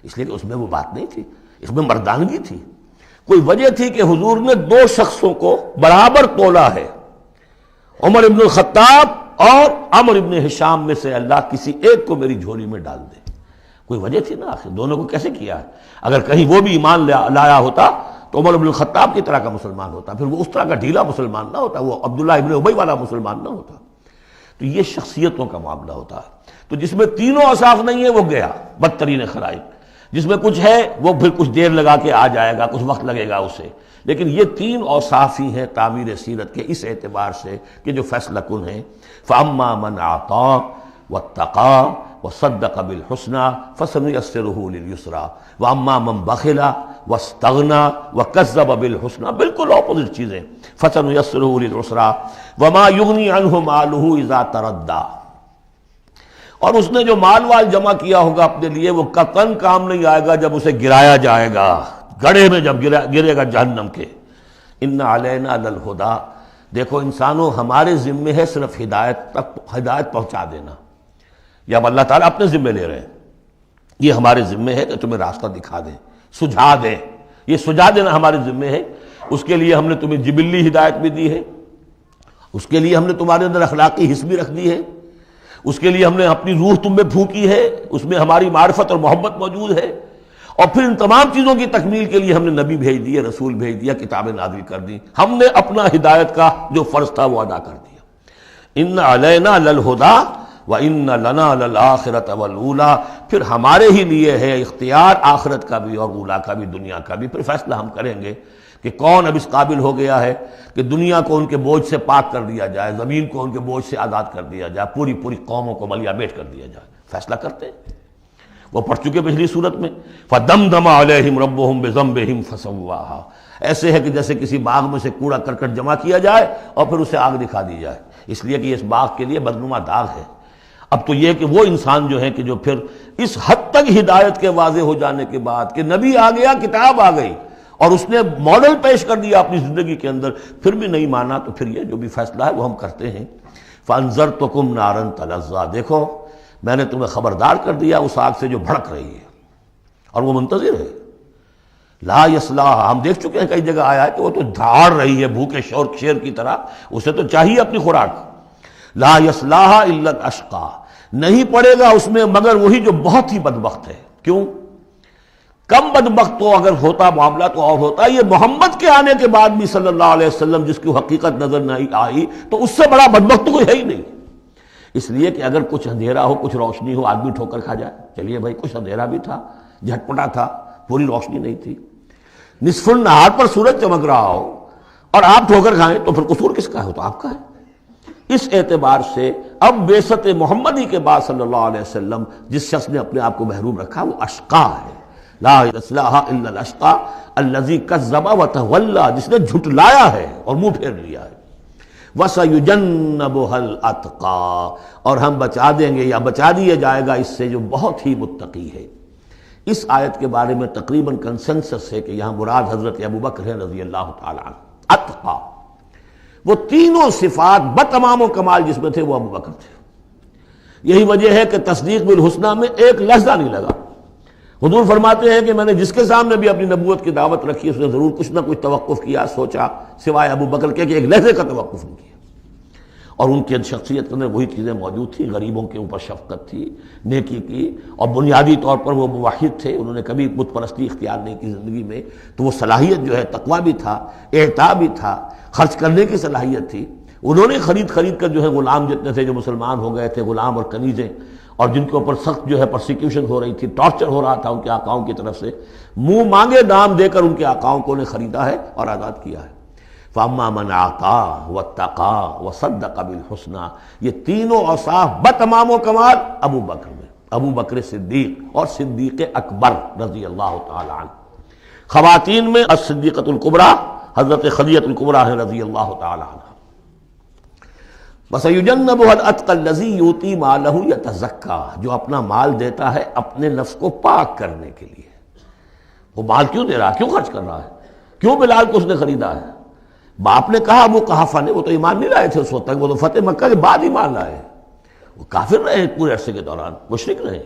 Speaker 2: اس لیے کہ اس میں وہ بات نہیں تھی، اس میں مردانگی تھی۔ کوئی وجہ تھی کہ حضور نے 2 شخصوں کو برابر تولا ہے، عمر ابن الخطاب اور عمرو ابن ہشام میں سے اللہ کسی ایک کو میری جھولی میں ڈال دے، کوئی وجہ تھی نا آخر، دونوں کو کیسے کیا ہے؟ اگر کہیں وہ بھی ایمان لایا ہوتا تو عمر ابن الخطاب کی طرح کا مسلمان ہوتا، پھر وہ اس طرح کا ڈھیلا مسلمان نہ ہوتا، وہ عبداللہ ابن ابی والا مسلمان نہ ہوتا۔ تو یہ شخصیتوں کا معاملہ ہوتا ہے۔ تو جس میں تینوں اوصاف نہیں ہے وہ گیا بدترین خلائق، جس میں کچھ ہے وہ پھر کچھ دیر لگا کے آ جائے گا، کچھ وقت لگے گا اسے، لیکن یہ 3 اوصاف ہی ہیں تعمیر سیرت کے اس اعتبار سے کہ جو فیصلہ کن ہیں۔ فَأَمَّا مَنْ أَعْطَىٰ وَاتَّقَىٰ وَصَدَّقَ بِالْحُسْنَىٰ فَسَنُيَسِّرُهُ لِلْيُسْرَىٰ وَأَمَّا مَنْ بَخِلَ وَاسْتَغْنَىٰ وَكَذَّبَ بِالْحُسْنَىٰ، بالکل اپوزٹ چیزیں، فَسَنُيَسِّرُهُ لِلْعُسْرَىٰ وَمَا يُغْنِي عَنْهُ مَالُهُ إِذَا تَرَدَّىٰ، اور اس نے جو مال جمع کیا ہوگا اپنے لیے وہ قطعاً کام نہیں آئے گا جب اسے گرایا جائے گا، گڑھے میں جب گرے گا جہنم کے۔ اِنَّ عَلَيْنَا لَلْهُدَىٰ، دیکھو انسانوں ہمارے ذمے ہے صرف ہدایت پہنچا دینا، یہ اب اللہ تعالیٰ اپنے ذمے لے رہے ہیں، یہ ہمارے ذمے ہے کہ تمہیں راستہ دکھا دیں، سجھا دیں، یہ سجھا دینا ہمارے ذمے ہے۔ اس کے لیے ہم نے تمہیں جبلی ہدایت بھی دی ہے، اس کے لیے ہم نے تمہارے اندر اخلاقی حص بھی رکھ دی ہے، اس کے لیے ہم نے اپنی روح تم میں پھونکی ہے، اس میں ہماری معرفت اور محبت موجود ہے، اور پھر ان تمام چیزوں کی تکمیل کے لیے ہم نے نبی بھیج دیے، رسول بھیج دیا، کتابیں نازل کر دی، ہم نے اپنا ہدایت کا جو فرض تھا وہ ادا کر دیا۔ ان علینا للہدیٰ وان لنا للآخرۃ والأولیٰ، پھر ہمارے ہی لیے ہے اختیار آخرت کا بھی اور اولیٰ کا بھی، دنیا کا بھی۔ پھر فیصلہ ہم کریں گے کہ کون اب اس قابل ہو گیا ہے کہ دنیا کو ان کے بوجھ سے پاک کر دیا جائے، زمین کو ان کے بوجھ سے آزاد کر دیا جائے، پوری قوموں کو ملیا بیٹ کر دیا جائے۔ فیصلہ کرتے ہیں، وہ پڑھ چکے پچھلی صورت میں، فَدَمْدَمَ عَلَيْهِمْ رَبُّهُمْ بِذَنبِهِمْ فَسَوَّاهَا، ایسے ہے کہ جیسے کسی باغ میں سے کوڑا کرکٹ جمع کیا جائے اور پھر اسے آگ دکھا دی جائے، اس لیے کہ اس باغ کے لیے بدنما داغ ہے۔ اب تو یہ کہ وہ انسان جو ہے کہ جو پھر اس حد تک ہدایت کے واضح ہو جانے کے بعد کہ نبی آ گیا، کتاب آ گئی اور اس نے ماڈل پیش کر دیا اپنی زندگی کے اندر، پھر بھی نہیں مانا، تو پھر یہ جو بھی فیصلہ ہے وہ ہم کرتے ہیں۔ فَأَنذَرْتُكُمْ نَارًا تَلَظَّىٰ، دیکھو میں نے تمہیں خبردار کر دیا اس آگ سے جو بھڑک رہی ہے اور وہ منتظر ہے۔ لا یصلاھا، ہم دیکھ چکے ہیں کئی جگہ آیا ہے کہ وہ تو دھاڑ رہی ہے بھوکے شیر کی طرح، اسے تو چاہیے اپنی خوراک۔ لا یصلاھا الا الاشقیٰ، نہیں پڑے گا اس میں مگر وہی جو بہت ہی بدبخت ہے۔ کیوں؟ کم بدبخت تو اگر ہوتا معاملہ تو اور ہوتا. یہ محمد کے آنے کے بعد بھی صلی اللہ علیہ وسلم جس کی حقیقت نظر نہیں آئی تو اس سے بڑا بدبخت تو کوئی ہے ہی نہیں. اس لیے کہ اگر کچھ اندھیرا ہو کچھ روشنی ہو آدمی ٹھوکر کھا جائے. چلیے بھائی کچھ اندھیرا بھی تھا, جھٹپٹا تھا, پوری روشنی نہیں تھی. نصف النہار پر سورج چمک رہا ہو اور آپ ٹھوکر کھائیں تو پھر قصور کس کا ہے؟ تو آپ کا ہے. اس اعتبار سے اب بعثت محمدی کے بعد صلی اللہ علیہ وسلم جس شخص نے اپنے آپ کو محروم رکھا وہ اشقا ہے. لا یصلح الا الاشقى الذي كذب وتولى, جس نے جھٹلایا ہے اور منہ پھیر لیا ہے. وَسَيُجَنَّبُهَا الْأَتْقَى, اور ہم بچا دیں گے یا بچا دیا جائے گا اس سے جو بہت ہی متقی ہے. اس آیت کے بارے میں تقریباً کنسنسس ہے کہ یہاں مراد حضرت ابوبکر رضی اللہ تعالی عنہ. اتقا, وہ تینوں صفات بتمام و کمال جس میں تھے وہ ابوبکر تھے. یہی وجہ ہے کہ تصدیق بالحسنہ میں ایک لحظہ نہیں لگا. حضور فرماتے ہیں کہ میں نے جس کے سامنے بھی اپنی نبوت کی دعوت رکھی اس نے ضرور کچھ نہ کچھ توقف کیا, سوچا, سوائے ابوبکر کے کہ ایک لحظے کا توقف نہیں کیا. اور ان کی شخصیت کے اندر وہی چیزیں موجود تھیں. غریبوں کے اوپر شفقت تھی, نیکی کی, اور بنیادی طور پر وہ موحد تھے. انہوں نے کبھی بت پرستی اختیار نہیں کی زندگی میں, تو وہ صلاحیت جو ہے تقویٰ بھی تھا, اعطاء بھی تھا, خرچ کرنے کی صلاحیت تھی. انہوں نے خرید کر جو ہے غلام جتنے تھے جو مسلمان ہو گئے تھے, غلام اور کنیزیں, اور جن کے اوپر سخت جو ہے پرسیکیوشن ہو رہی تھی, ٹارچر ہو رہا تھا ان کے آقاؤں کی طرف سے, منہ مانگے دام دے کر ان کے آقاؤں کو نے خریدا ہے اور آزاد کیا ہے. فَأَمَّا مَنْ أَعْطَىٰ وَاتَّقَىٰ وَصَدَّقَ بِالْحُسْنَىٰ, یہ تینوں اوصاف بتمام و کمال ابو بکر میں, ابو بکر صدیق اور صدیق اکبر رضی اللہ تعالی عنہ. خواتین میں الصدیقۃ الکبریٰ حضرت خدیجہ الکبریٰ رضی اللہ تعالی عنہ. وَسَيُجَنَّبُهَا الْأَتْقَى الَّذِي يُؤْتِي مَالَهُ يَتَزَكَّىٰ, جو اپنا مال دیتا ہے اپنے نفس کو پاک کرنے کے لیے. وہ مال کیوں دے رہا ہے, کیوں خرچ کر رہا ہے, کیوں بلال کو اس نے خریدا ہے؟ باپ نے کہا ابو قحافہ نے, وہ تو ایمان نہیں لائے تھے اس وقت تک, وہ تو فتح مکہ کے بعد ایمان لائے. وہ کافر رہے پورے عرصے کے دوران, مشرک رہے.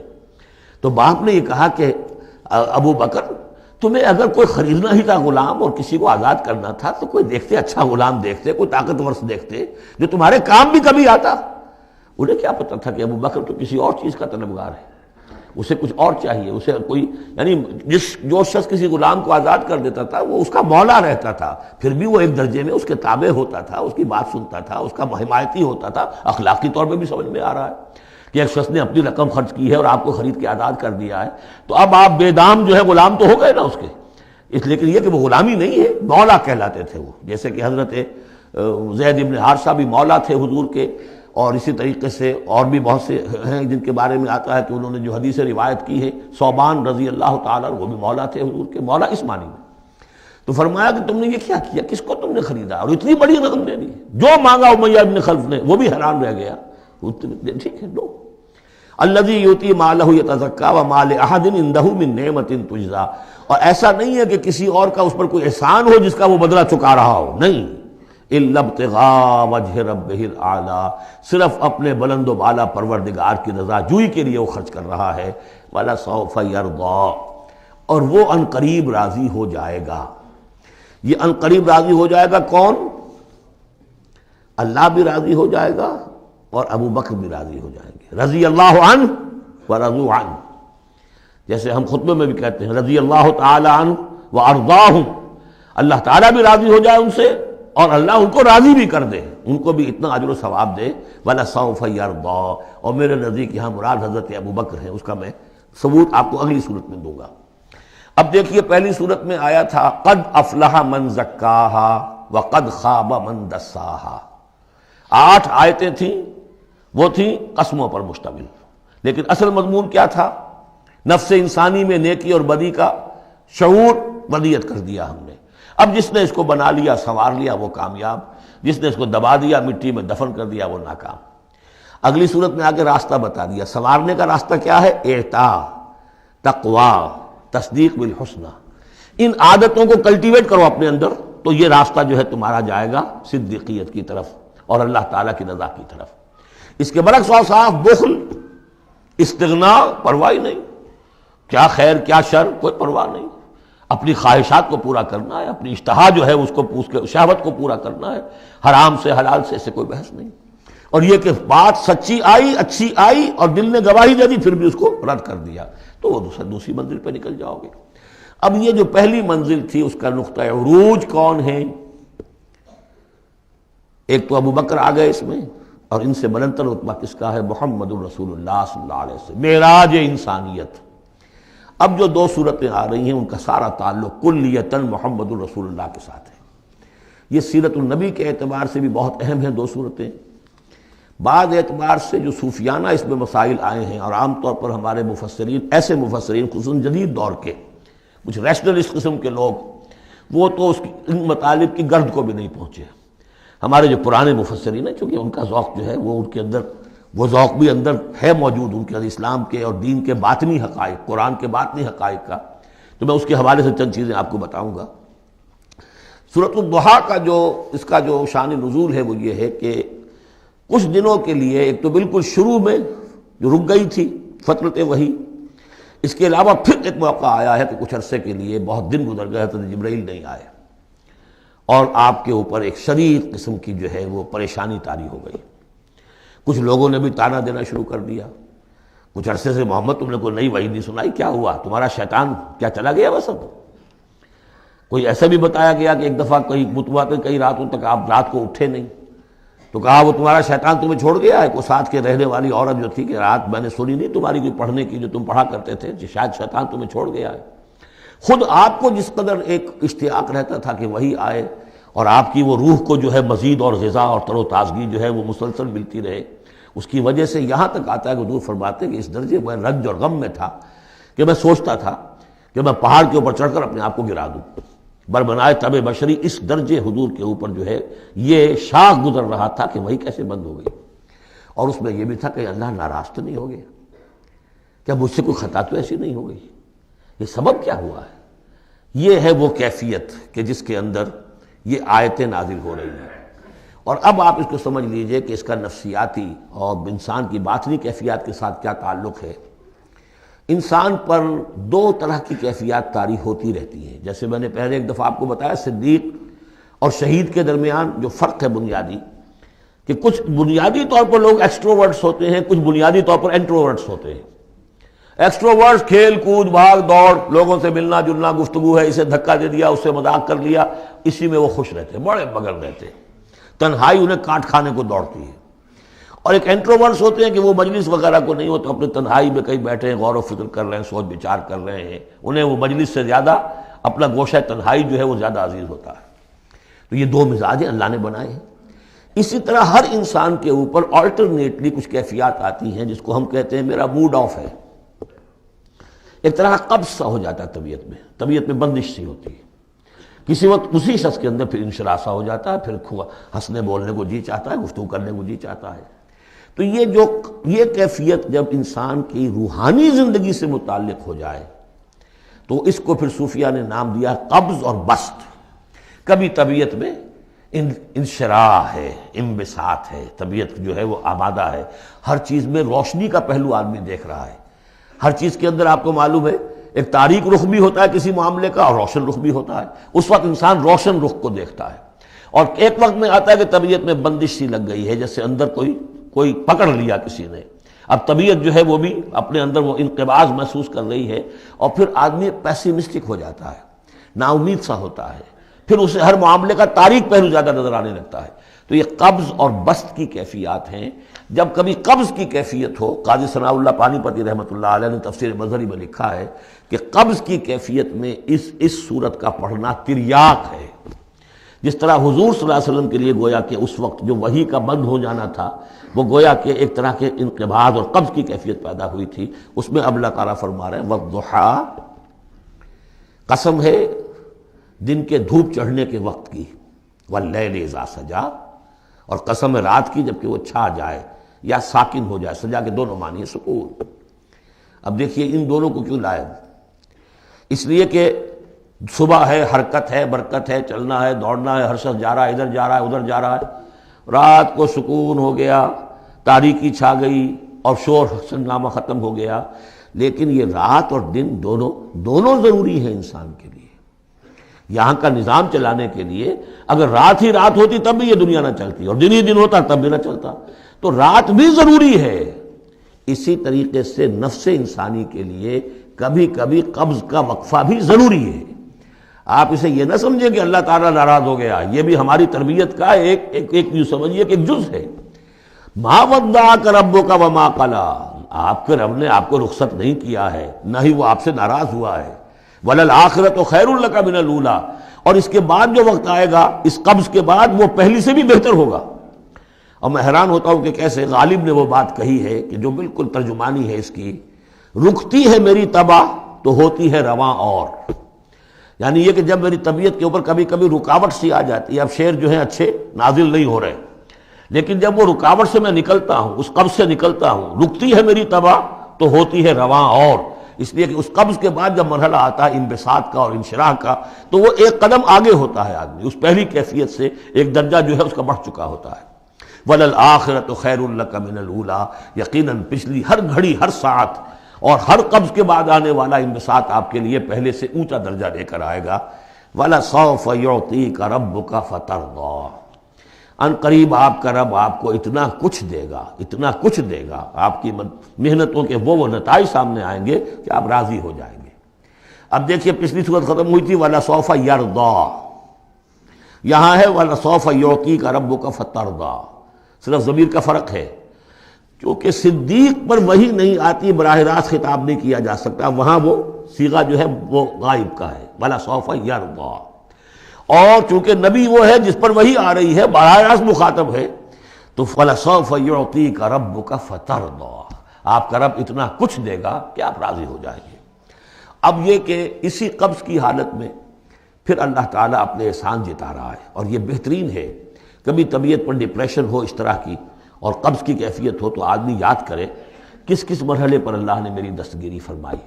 Speaker 2: تو باپ نے یہ کہا کہ ابو بکر تمہیں اگر کوئی خریدنا ہی تھا غلام اور کسی کو آزاد کرنا تھا تو کوئی دیکھتے, اچھا غلام دیکھتے, کوئی طاقتور سے دیکھتے جو تمہارے کام بھی کبھی آتا. انہیں کیا پتہ تھا کہ ابو بکر تو کسی اور چیز کا طلبگار ہے, اسے کچھ اور چاہیے, اسے کوئی, یعنی جو شخص کسی غلام کو آزاد کر دیتا تھا وہ اس کا مولا رہتا تھا, پھر بھی وہ ایک درجے میں اس کے تابع ہوتا تھا, اس کی بات سنتا تھا, اس کا حمایتی ہوتا تھا. اخلاقی طور پہ بھی سمجھ میں آ رہا ہے کہ ایک شخص نے اپنی رقم خرچ کی ہے اور آپ کو خرید کے آزاد کر دیا ہے, تو اب آپ بے دام جو ہے غلام تو ہو گئے نا اس کے. اس لیے کہ یہ کہ وہ غلامی نہیں ہے, مولا کہلاتے تھے وہ. جیسے کہ حضرت زید ابن حارثہ بھی مولا تھے حضور کے, اور اسی طریقے سے اور بھی بہت سے ہیں جن کے بارے میں آتا ہے کہ انہوں نے جو حدیث روایت کی ہے. ثوبان رضی اللہ تعالیٰ وہ بھی مولا تھے حضور کے, مولا اس معنی میں. تو فرمایا کہ تم نے یہ کیا کیا, کس کو تم نے خریدا اور اتنی بڑی رقم دے دی؟ جو مانگا امیہ ابن خلف نے, وہ بھی حیران رہ گیا. ٹھیک ہے, دو. الذی یؤتی مالہ یتزکیٰ وما لأحد عندہ من نعمت تجزیٰ, اور ایسا نہیں ہے کہ کسی اور کا اس پر کوئی احسان ہو جس کا وہ بدلہ چکا رہا ہو, نہیں. الا ابتغاء وجہ ربہ الاعلیٰ, صرف اپنے بلند و بالا پروردگار کی رضا جوئی کے لیے وہ خرچ کر رہا ہے. وَلَسَوْفَ يَرْضَىٰ, اور وہ ان قریب راضی ہو جائے گا. یہ ان قریب راضی ہو جائے گا کون؟ اللہ بھی راضی ہو جائے گا اور ابو بکر بھی راضی ہو جائیں گے. رضی اللہ عنہ ورضوا عنہ, جیسے ہم خطبے میں بھی کہتے ہیں رضی اللہ تعالی عنہ وارضاہم, اللہ تعالیٰ بھی راضی ہو جائے ان سے اور اللہ ان کو راضی بھی کر دے, ان کو بھی اتنا اجر و ثواب دے. وَلَسَوْفَ يَرْضَىٰ, اور میرے نزدیک یہاں مراد حضرت ابو بکر ہیں, اس کا میں ثبوت آپ کو اگلی صورت میں دوں گا. اب دیکھیے پہلی صورت میں آیا تھا قد افلح من زکاہا وقد خاب من دساہا. 8 آیتیں تھیں, وہ تھیں قسموں پر مشتمل, لیکن اصل مضمون کیا تھا؟ نفس انسانی میں نیکی اور بدی کا شعور ودیت کر دیا ہم نے. اب جس نے اس کو بنا لیا, سنوار لیا, وہ کامیاب. جس نے اس کو دبا دیا, مٹی میں دفن کر دیا, وہ ناکام. اگلی صورت میں آگے راستہ بتا دیا. سنوارنے کا راستہ کیا ہے؟ اعطاء, تقویٰ, تصدیق بالحسنہ. ان عادتوں کو کلٹیویٹ کرو اپنے اندر, تو یہ راستہ جو ہے تمہارا جائے گا صدیقیت کی طرف اور اللہ تعالیٰ کی رضا کی طرف. اس کے برعکس صاف بخل, استغنا, پرواہ نہیں, کیا خیر کیا شر کوئی پرواہ نہیں. اپنی خواہشات کو پورا کرنا ہے, اپنی اشتہا جو ہے اس کو شہوت کو پورا کرنا ہے, حرام سے حلال سے, اسے کوئی بحث نہیں. اور یہ کہ بات سچی آئی, اچھی آئی اور دل نے گواہی دے دی, پھر بھی اس کو رد کر دیا, تو وہ دوسری منزل پہ نکل جاؤ گے. اب یہ جو پہلی منزل تھی اس کا نقطہ عروج کون ہے؟ ایک تو ابو بکر آ گئے اس میں، اور ان سے بلندتر رتبہ کس کا ہے؟ محمد الرسول اللہ صلی اللہ علیہ وسلم، معراج انسانیت۔ اب جو دو صورتیں آ رہی ہیں ان کا سارا تعلق کلیتاً محمد الرسول اللہ کے ساتھ ہے۔ یہ سیرت النبی کے اعتبار سے بھی بہت اہم ہیں دو صورتیں، بعض اعتبار سے جو صوفیانہ اس میں مسائل آئے ہیں، اور عام طور پر ہمارے مفسرین، ایسے مفسرین خصوصاً جدید دور کے کچھ ریشنلسٹ قسم کے لوگ، وہ تو ان مطالب کی گرد کو بھی نہیں پہنچے۔ ہمارے جو پرانے مفسرین ہیں، چونکہ ان کا ذوق جو ہے وہ ان کے اندر، وہ ذوق بھی اندر ہے موجود ان کے اندر، اسلام کے اور دین کے باطنی حقائق، قرآن کے باطنی حقائق کا، تو میں اس کے حوالے سے چند چیزیں آپ کو بتاؤں گا۔ سورۃ الضحیٰ کا اس کا جو شان نزول ہے وہ یہ ہے کہ کچھ دنوں کے لیے، ایک تو بالکل شروع میں جو رک گئی تھی فترت وحی، اس کے علاوہ پھر ایک موقع آیا ہے کہ کچھ عرصے کے لیے بہت دن گزر گئے، حضرت جبرائیل نہیں آئے، اور آپ کے اوپر ایک شدید قسم کی جو ہے وہ پریشانی طاری ہو گئی۔ کچھ لوگوں نے بھی طعنہ دینا شروع کر دیا، کچھ عرصے سے محمد تم نے کوئی نئی وحی نہیں سنائی، کیا ہوا تمہارا شیطان کیا چلا گیا بس؟ اب کوئی ایسا بھی بتایا گیا کہ ایک دفعہ کہیں متوا کے کئی راتوں تک آپ رات کو اٹھے نہیں، تو کہا وہ تمہارا شیطان تمہیں چھوڑ گیا ہے۔ کوئی ساتھ کے رہنے والی عورت جو تھی کہ رات میں نے سنی نہیں تمہاری کوئی پڑھنے کی جو تم پڑھا کرتے تھے، شاید شیطان تمہیں چھوڑ گیا ہے۔ خود آپ کو جس قدر ایک اشتیاق رہتا تھا کہ وہی آئے، اور آپ کی وہ روح کو جو ہے مزید اور غذا اور تر و تازگی جو ہے وہ مسلسل ملتی رہے، اس کی وجہ سے یہاں تک آتا ہے کہ حضور فرماتے کہ اس درجے میں رنج اور غم میں تھا کہ میں سوچتا تھا کہ میں پہاڑ کے اوپر چڑھ کر اپنے آپ کو گرا دوں۔ بربنائے طب بشری، اس درجے حضور کے اوپر جو ہے یہ شاخ گزر رہا تھا کہ وہی کیسے بند ہو گئی۔ اور اس میں یہ بھی تھا کہ اللہ ناراض تو نہیں ہو گیا، کیا مجھ سے کوئی خطا تو ایسی نہیں ہو گئی، یہ سبب کیا ہوا ہے؟ یہ ہے وہ کیفیت کہ جس کے اندر یہ آیتیں نازل ہو رہی ہیں۔ اور اب آپ اس کو سمجھ لیجئے کہ اس کا نفسیاتی اور انسان کی باطنی کیفیات کے ساتھ کیا تعلق ہے۔ انسان پر دو طرح کی کیفیات طاری ہوتی رہتی ہیں، جیسے میں نے پہلے ایک دفعہ آپ کو بتایا صدیق اور شہید کے درمیان جو فرق ہے بنیادی، کہ کچھ بنیادی طور پر لوگ ایکسٹروورٹس ہوتے ہیں، کچھ بنیادی طور پر انٹروورٹس ہوتے ہیں۔ ایکسٹروورٹس کھیل کود بھاگ دوڑ، لوگوں سے ملنا جلنا، گفتگو ہے، اسے دھکا دے دیا، اس سے مذاق کر لیا، اسی میں وہ خوش رہتے ہیں، بڑے مگن رہتے ہیں، تنہائی انہیں کاٹ کھانے کو دوڑتی ہے۔ اور ایک انٹروورٹس ہوتے ہیں کہ وہ مجلس وغیرہ کو نہیں ہوتا، اپنے تنہائی میں کہیں بیٹھے ہیں، غور و فکر کر رہے ہیں، سوچ بچار کر رہے ہیں، انہیں وہ مجلس سے زیادہ اپنا گوشہ تنہائی جو ہے وہ زیادہ عزیز ہوتا ہے۔ تو یہ دو مزاج اللہ نے بنائے ہیں۔ اسی طرح ہر انسان کے اوپر آلٹرنیٹلی کچھ کیفیات آتی ہیں جس کو ہم کہتے ہیں میرا موڈ آف ہے، ایک طرح کا قبض سا ہو جاتا ہے، طبیعت میں بندش سی ہوتی ہے، کسی وقت اسی شخص کے اندر پھر انشراح سا ہو جاتا ہے، پھر ہنسنے بولنے کو جی چاہتا ہے، گفتگو کرنے کو جی چاہتا ہے۔ تو یہ کیفیت جب انسان کی روحانی زندگی سے متعلق ہو جائے تو اس کو پھر صوفیہ نے نام دیا قبض اور بسط۔ کبھی طبیعت میں انشراح ہے، انبساط ہے، طبیعت جو ہے وہ آبادہ ہے، ہر چیز میں روشنی کا پہلو آدمی دیکھ رہا ہے، ہر چیز کے اندر آپ کو معلوم ہے ایک تاریک رخ بھی ہوتا ہے کسی معاملے کا اور روشن رخ بھی ہوتا ہے، اس وقت انسان روشن رخ کو دیکھتا ہے۔ اور ایک وقت میں آتا ہے کہ طبیعت میں بندش سی لگ گئی ہے، جیسے اندر کوئی پکڑ لیا کسی نے، اب طبیعت جو ہے وہ بھی اپنے اندر وہ انقباض محسوس کر رہی ہے، اور پھر آدمی پیسیمسٹک ہو جاتا ہے، نا امید سا ہوتا ہے، پھر اسے ہر معاملے کا تاریک پہلو زیادہ نظر آنے لگتا ہے۔ تو یہ قبض اور بسط کی کیفیات ہیں۔ جب کبھی قبض کی کیفیت ہو، قاضی ثناء اللہ پانی پتی رحمۃ اللہ علیہ نے تفسیر مظہری میں لکھا ہے کہ قبض کی کیفیت میں اس صورت کا پڑھنا تریاق ہے، جس طرح حضور صلی اللہ علیہ وسلم کے لیے گویا کہ اس وقت جو وحی کا بند ہو جانا تھا وہ گویا کہ ایک طرح کے انقباض اور قبض کی کیفیت پیدا ہوئی تھی، اس میں اب اللہ تعالیٰ فرما رہے ہیں والضحیٰ، قسم ہے دن کے دھوپ چڑھنے کے وقت کی، واللیل اذا سجا، اور قسم ہے رات کی جبکہ وہ چھا جائے یا ساکن ہو جائے، سجا کے دونوں معنی ہے سکون۔ اب دیکھیے ان دونوں کو کیوں لائے، اس لیے کہ صبح ہے، حرکت ہے، برکت ہے، چلنا ہے، دوڑنا ہے، ہر شخص جا رہا ہے، ادھر جا رہا ہے، ادھر جا رہا ہے، رات کو سکون ہو گیا، تاریکی چھا گئی اور شور ہنگامہ ختم ہو گیا۔ لیکن یہ رات اور دن دونوں ضروری ہیں انسان کے لیے، یہاں کا نظام چلانے کے لیے۔ اگر رات ہی رات ہوتی تب بھی یہ دنیا نہ چلتی، اور دن ہی دن ہوتا تب بھی نہ چلتا، تو رات بھی ضروری ہے۔ اسی طریقے سے نفس انسانی کے لیے کبھی کبھی قبض کا وقفہ بھی ضروری ہے۔ آپ اسے یہ نہ سمجھیں کہ اللہ تعالیٰ ناراض ہو گیا، یہ بھی ہماری تربیت کا ایک یوں سمجھیے کہ ایک جز ہے۔ ما ودعک ربک وما قلی، آپ کے رب نے آپ کو رخصت نہیں کیا ہے، نہ ہی وہ آپ سے ناراض ہوا ہے۔ وللآخرۃ خیر لک من الاولی، اور اس کے بعد جو وقت آئے گا اس قبض کے بعد وہ پہلی سے بھی بہتر ہوگا۔ اور میں حیران ہوتا ہوں کہ کیسے غالب نے وہ بات کہی ہے کہ جو بالکل ترجمانی ہے اس کی، رکتی ہے میری تباہ تو ہوتی ہے رواں اور، یعنی یہ کہ جب میری طبیعت کے اوپر کبھی کبھی رکاوٹ سی آ جاتی ہے، اب شعر جو ہے اچھے نازل نہیں ہو رہے، لیکن جب وہ رکاوٹ سے میں نکلتا ہوں، اس قبض سے نکلتا ہوں، رکتی ہے میری تباہ تو ہوتی ہے رواں اور، اس لیے کہ اس قبض کے بعد جب مرحلہ آتا ہے انبساط کا اور انشراح کا تو وہ ایک قدم آگے ہوتا ہے، آدمی اس پہلی کیفیت سے ایک درجہ جو ہے اس کا بڑھ چکا ہوتا ہے۔ وَلَلْآخِرَةُ خَيْرٌ لَكَ مِنَ الْأُولَىٰ، یقیناً پچھلی ہر گھڑی، ہر ساعت اور ہر قبض کے بعد آنے والا انبساط آپ کے لیے پہلے سے اونچا درجہ لے کر آئے گا۔ وَلَسَوْفَ يُعْطِيكَ رَبُّكَ فَتَرْضَىٰ، ان قریب آپ کا رب آپ کو اتنا کچھ دے گا، اتنا کچھ دے گا، آپ کی محنتوں کے وہ نتائج سامنے آئیں گے کہ آپ راضی ہو جائیں گے۔ اب دیکھیے پچھلی صورت ختم ہوئی تھی وَلَسَوْفَ يَرْضَىٰ، یہاں ہے وَلَسَوْفَ يُعْطِيكَ رَبُّكَ فَتَرْضَىٰ، صرف ضمیر کا فرق ہے، کیونکہ صدیق پر وحی نہیں آتی، براہ راست خطاب نہیں کیا جا سکتا، وہاں وہ صیغہ جو ہے وہ غائب کا ہے، وَلَسَوْفَ يَرْضَىٰ، اور چونکہ نبی وہ ہے جس پر وحی آ رہی ہے، براہ راست مخاطب ہے، تو وَلَسَوْفَ يُعْطِيكَ رَبُّكَ فَتَرْضَىٰ، آپ کا رب اتنا کچھ دے گا کہ آپ راضی ہو جائیں گے۔ اب یہ کہ اسی قبض کی حالت میں پھر اللہ تعالیٰ اپنے احسان جتا رہا ہے، اور یہ بہترین ہے۔ کبھی طبیعت پر ڈپریشن ہو اس طرح کی اور قبض کی کیفیت ہو تو آدمی یاد کرے کس کس مرحلے پر اللہ نے میری دستگیری فرمائی،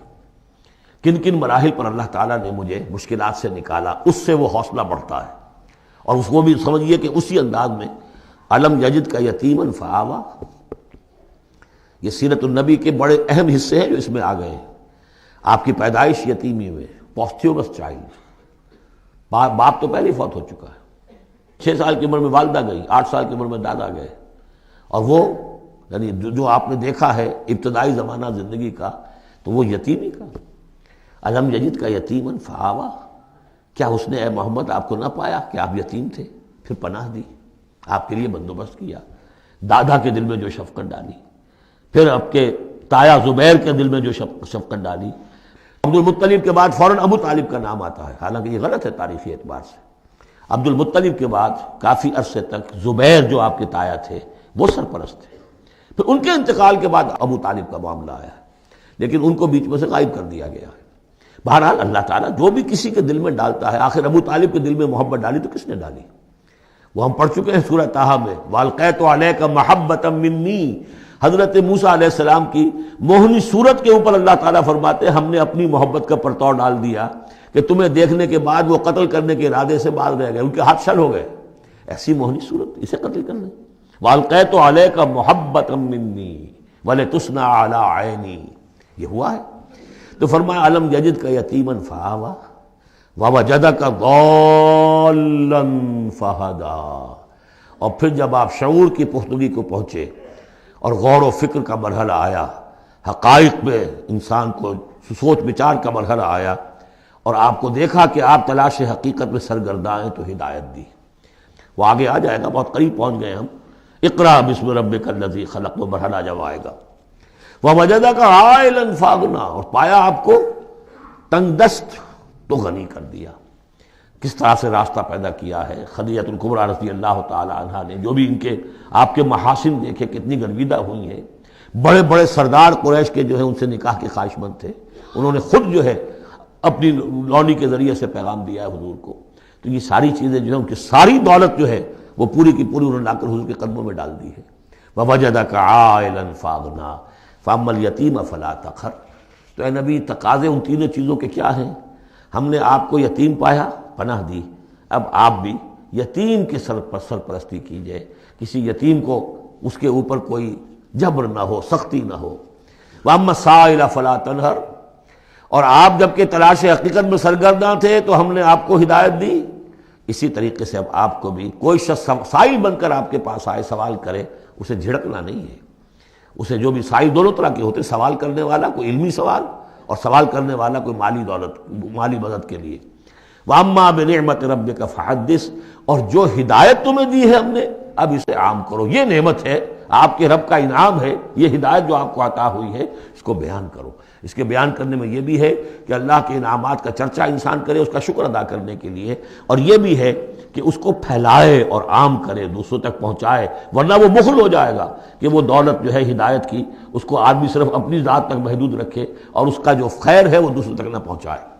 Speaker 2: کن کن مراحل پر اللہ تعالیٰ نے مجھے مشکلات سے نکالا، اس سے وہ حوصلہ بڑھتا ہے، اور اس کو بھی سمجھیے کہ اسی انداز میں علم یجد کا یتیما فآویٰ، یہ سیرت النبی کے بڑے اہم حصے ہیں جو اس میں آ گئے ہیں۔ آپ کی پیدائش یتیمی میں، پوسٹیومس چائلڈ، باپ تو پہلے ہی فوت ہو چکا ہے، 6 سال کی عمر میں والدہ گئی، 8 سال کی عمر میں دادا گئے، اور وہ یعنی جو آپ نے دیکھا ہے ابتدائی زمانہ زندگی کا تو وہ یتیمی کا، علم یجد کا یتیما فآویٰ، کیا اس نے اے محمد آپ کو نہ پایا کہ آپ یتیم تھے، پھر پناہ دی، آپ کے لیے بندوبست کیا، دادا کے دل میں جو شفقت ڈالی، پھر آپ کے تایا زبیر کے دل میں جو شفقت ڈالی۔ عبد المطلب کے بعد فوراً ابو طالب کا نام آتا ہے، حالانکہ یہ غلط ہے تاریخی اعتبار سے۔ عبد المطلب کے بعد کافی عرصے تک زبیر جو آپ کے تایا تھے وہ سرپرست تھے، پھر ان کے انتقال کے بعد ابو طالب کا معاملہ آیا، لیکن ان کو بیچ میں سے غائب کر دیا گیا ہے۔ بہرحال اللہ تعالیٰ جو بھی کسی کے دل میں ڈالتا ہے، آخر ابو طالب کے دل میں محبت ڈالی تو کس نے ڈالی؟ وہ ہم پڑھ چکے ہیں سورہ طٰہٰ میں، وَأَلْقَيْتُ عَلَيْكَ مَحَبَّةً مِّنِّي، حضرت موسیٰ علیہ السلام کی موہنی صورت کے اوپر اللہ تعالیٰ فرماتے ہیں ہم نے اپنی محبت کا پرتو ڈال دیا کہ تمہیں دیکھنے کے بعد وہ قتل کرنے کے ارادے سے باز رہ گئے، ان کے ہاتھ شل ہو گئے، ایسی موہنی صورت، اسے قتل کرنا۔ وَأَلْقَيْتُ عَلَيْكَ مَحَبَّةً مِّنِّي وَلِتُصْنَعَ عَلَىٰ عَيْنِي، یہ ہوا ہے۔ تو فرمایا علم یجد کا یتیما فآویٰ ووجدک ضالا فہدیٰ، اور پھر جب آپ شعور کی پختگی کو پہنچے اور غور و فکر کا مرحلہ آیا، حقائق میں انسان کو سوچ بچار کا مرحلہ آیا، اور آپ کو دیکھا کہ آپ تلاش حقیقت میں سرگرداں ہیں تو ہدایت دی۔ وہ آگے آ جائے گا، بہت قریب پہنچ گئے ہم، اقرأ بسم ربک الذی خلق، وہ مرحلہ جب آئے گا۔ وَوَجَدَكَ عَائِلًا فَأَغْنَىٰ، اور پایا آپ کو تنگ دست تو غنی کر دیا۔ کس طرح سے راستہ پیدا کیا ہے خدیجہ الکبریٰ رضی اللہ تعالی عنہا نے، جو بھی ان کے آپ کے محاسن دیکھے کتنی گرویدہ ہوئی ہیں، بڑے بڑے سردار قریش کے جو ہے ان سے نکاح کے خواہش مند تھے، انہوں نے خود جو ہے اپنی لونی کے ذریعے سے پیغام دیا ہے حضور کو، تو یہ ساری چیزیں جو ہے ان کی ساری دولت جو ہے وہ پوری کی پوری انہوں نے لا کر حضور کے قدموں میں ڈال دی ہے۔ وَوَجَدَكَ عَائِلًا فَأَغْنَىٰ فَأَمَّا الْيَتِيمَ فَلَا تَقْهَرْ، تو اے نبی تقاضے ان تینوں چیزوں کے کیا ہیں؟ ہم نے آپ کو یتیم پایا، پناہ دی، اب آپ بھی یتیم کے سرپرستی کیجئے، کسی یتیم کو اس کے اوپر کوئی جبر نہ ہو، سختی نہ ہو۔ وَأَمَّا السَّائِلَ فَلَا تَنْهَرْ، اور آپ جب کہ تلاش حقیقت میں سرگرداں تھے تو ہم نے آپ کو ہدایت دی، اسی طریقے سے اب آپ کو بھی کوئی شخص سائل بن کر آپ کے پاس آئے، سوال کرے، اسے جھڑکنا نہیں ہے۔ اسے جو بھی سائل دونوں طرح کے ہوتے، سوال کرنے والا کوئی علمی سوال اور سوال کرنے والا کوئی مالی مدد کے لیے۔ وَأَمَّا بِنِعْمَةِ رَبِّكَ فَحَدِّثْ، اور جو ہدایت تمہیں دی ہے ہم نے اب اسے عام کرو، یہ نعمت ہے، آپ کے رب کا انعام ہے، یہ ہدایت جو آپ کو عطا ہوئی ہے اس کو بیان کرو۔ اس کے بیان کرنے میں یہ بھی ہے کہ اللہ کے انعامات کا چرچا انسان کرے اس کا شکر ادا کرنے کے لیے، اور یہ بھی ہے کہ اس کو پھیلائے اور عام کرے، دوسروں تک پہنچائے، ورنہ وہ بخل ہو جائے گا کہ وہ دولت جو ہے ہدایت کی اس کو آدمی صرف اپنی ذات تک محدود رکھے اور اس کا جو خیر ہے وہ دوسروں تک نہ پہنچائے۔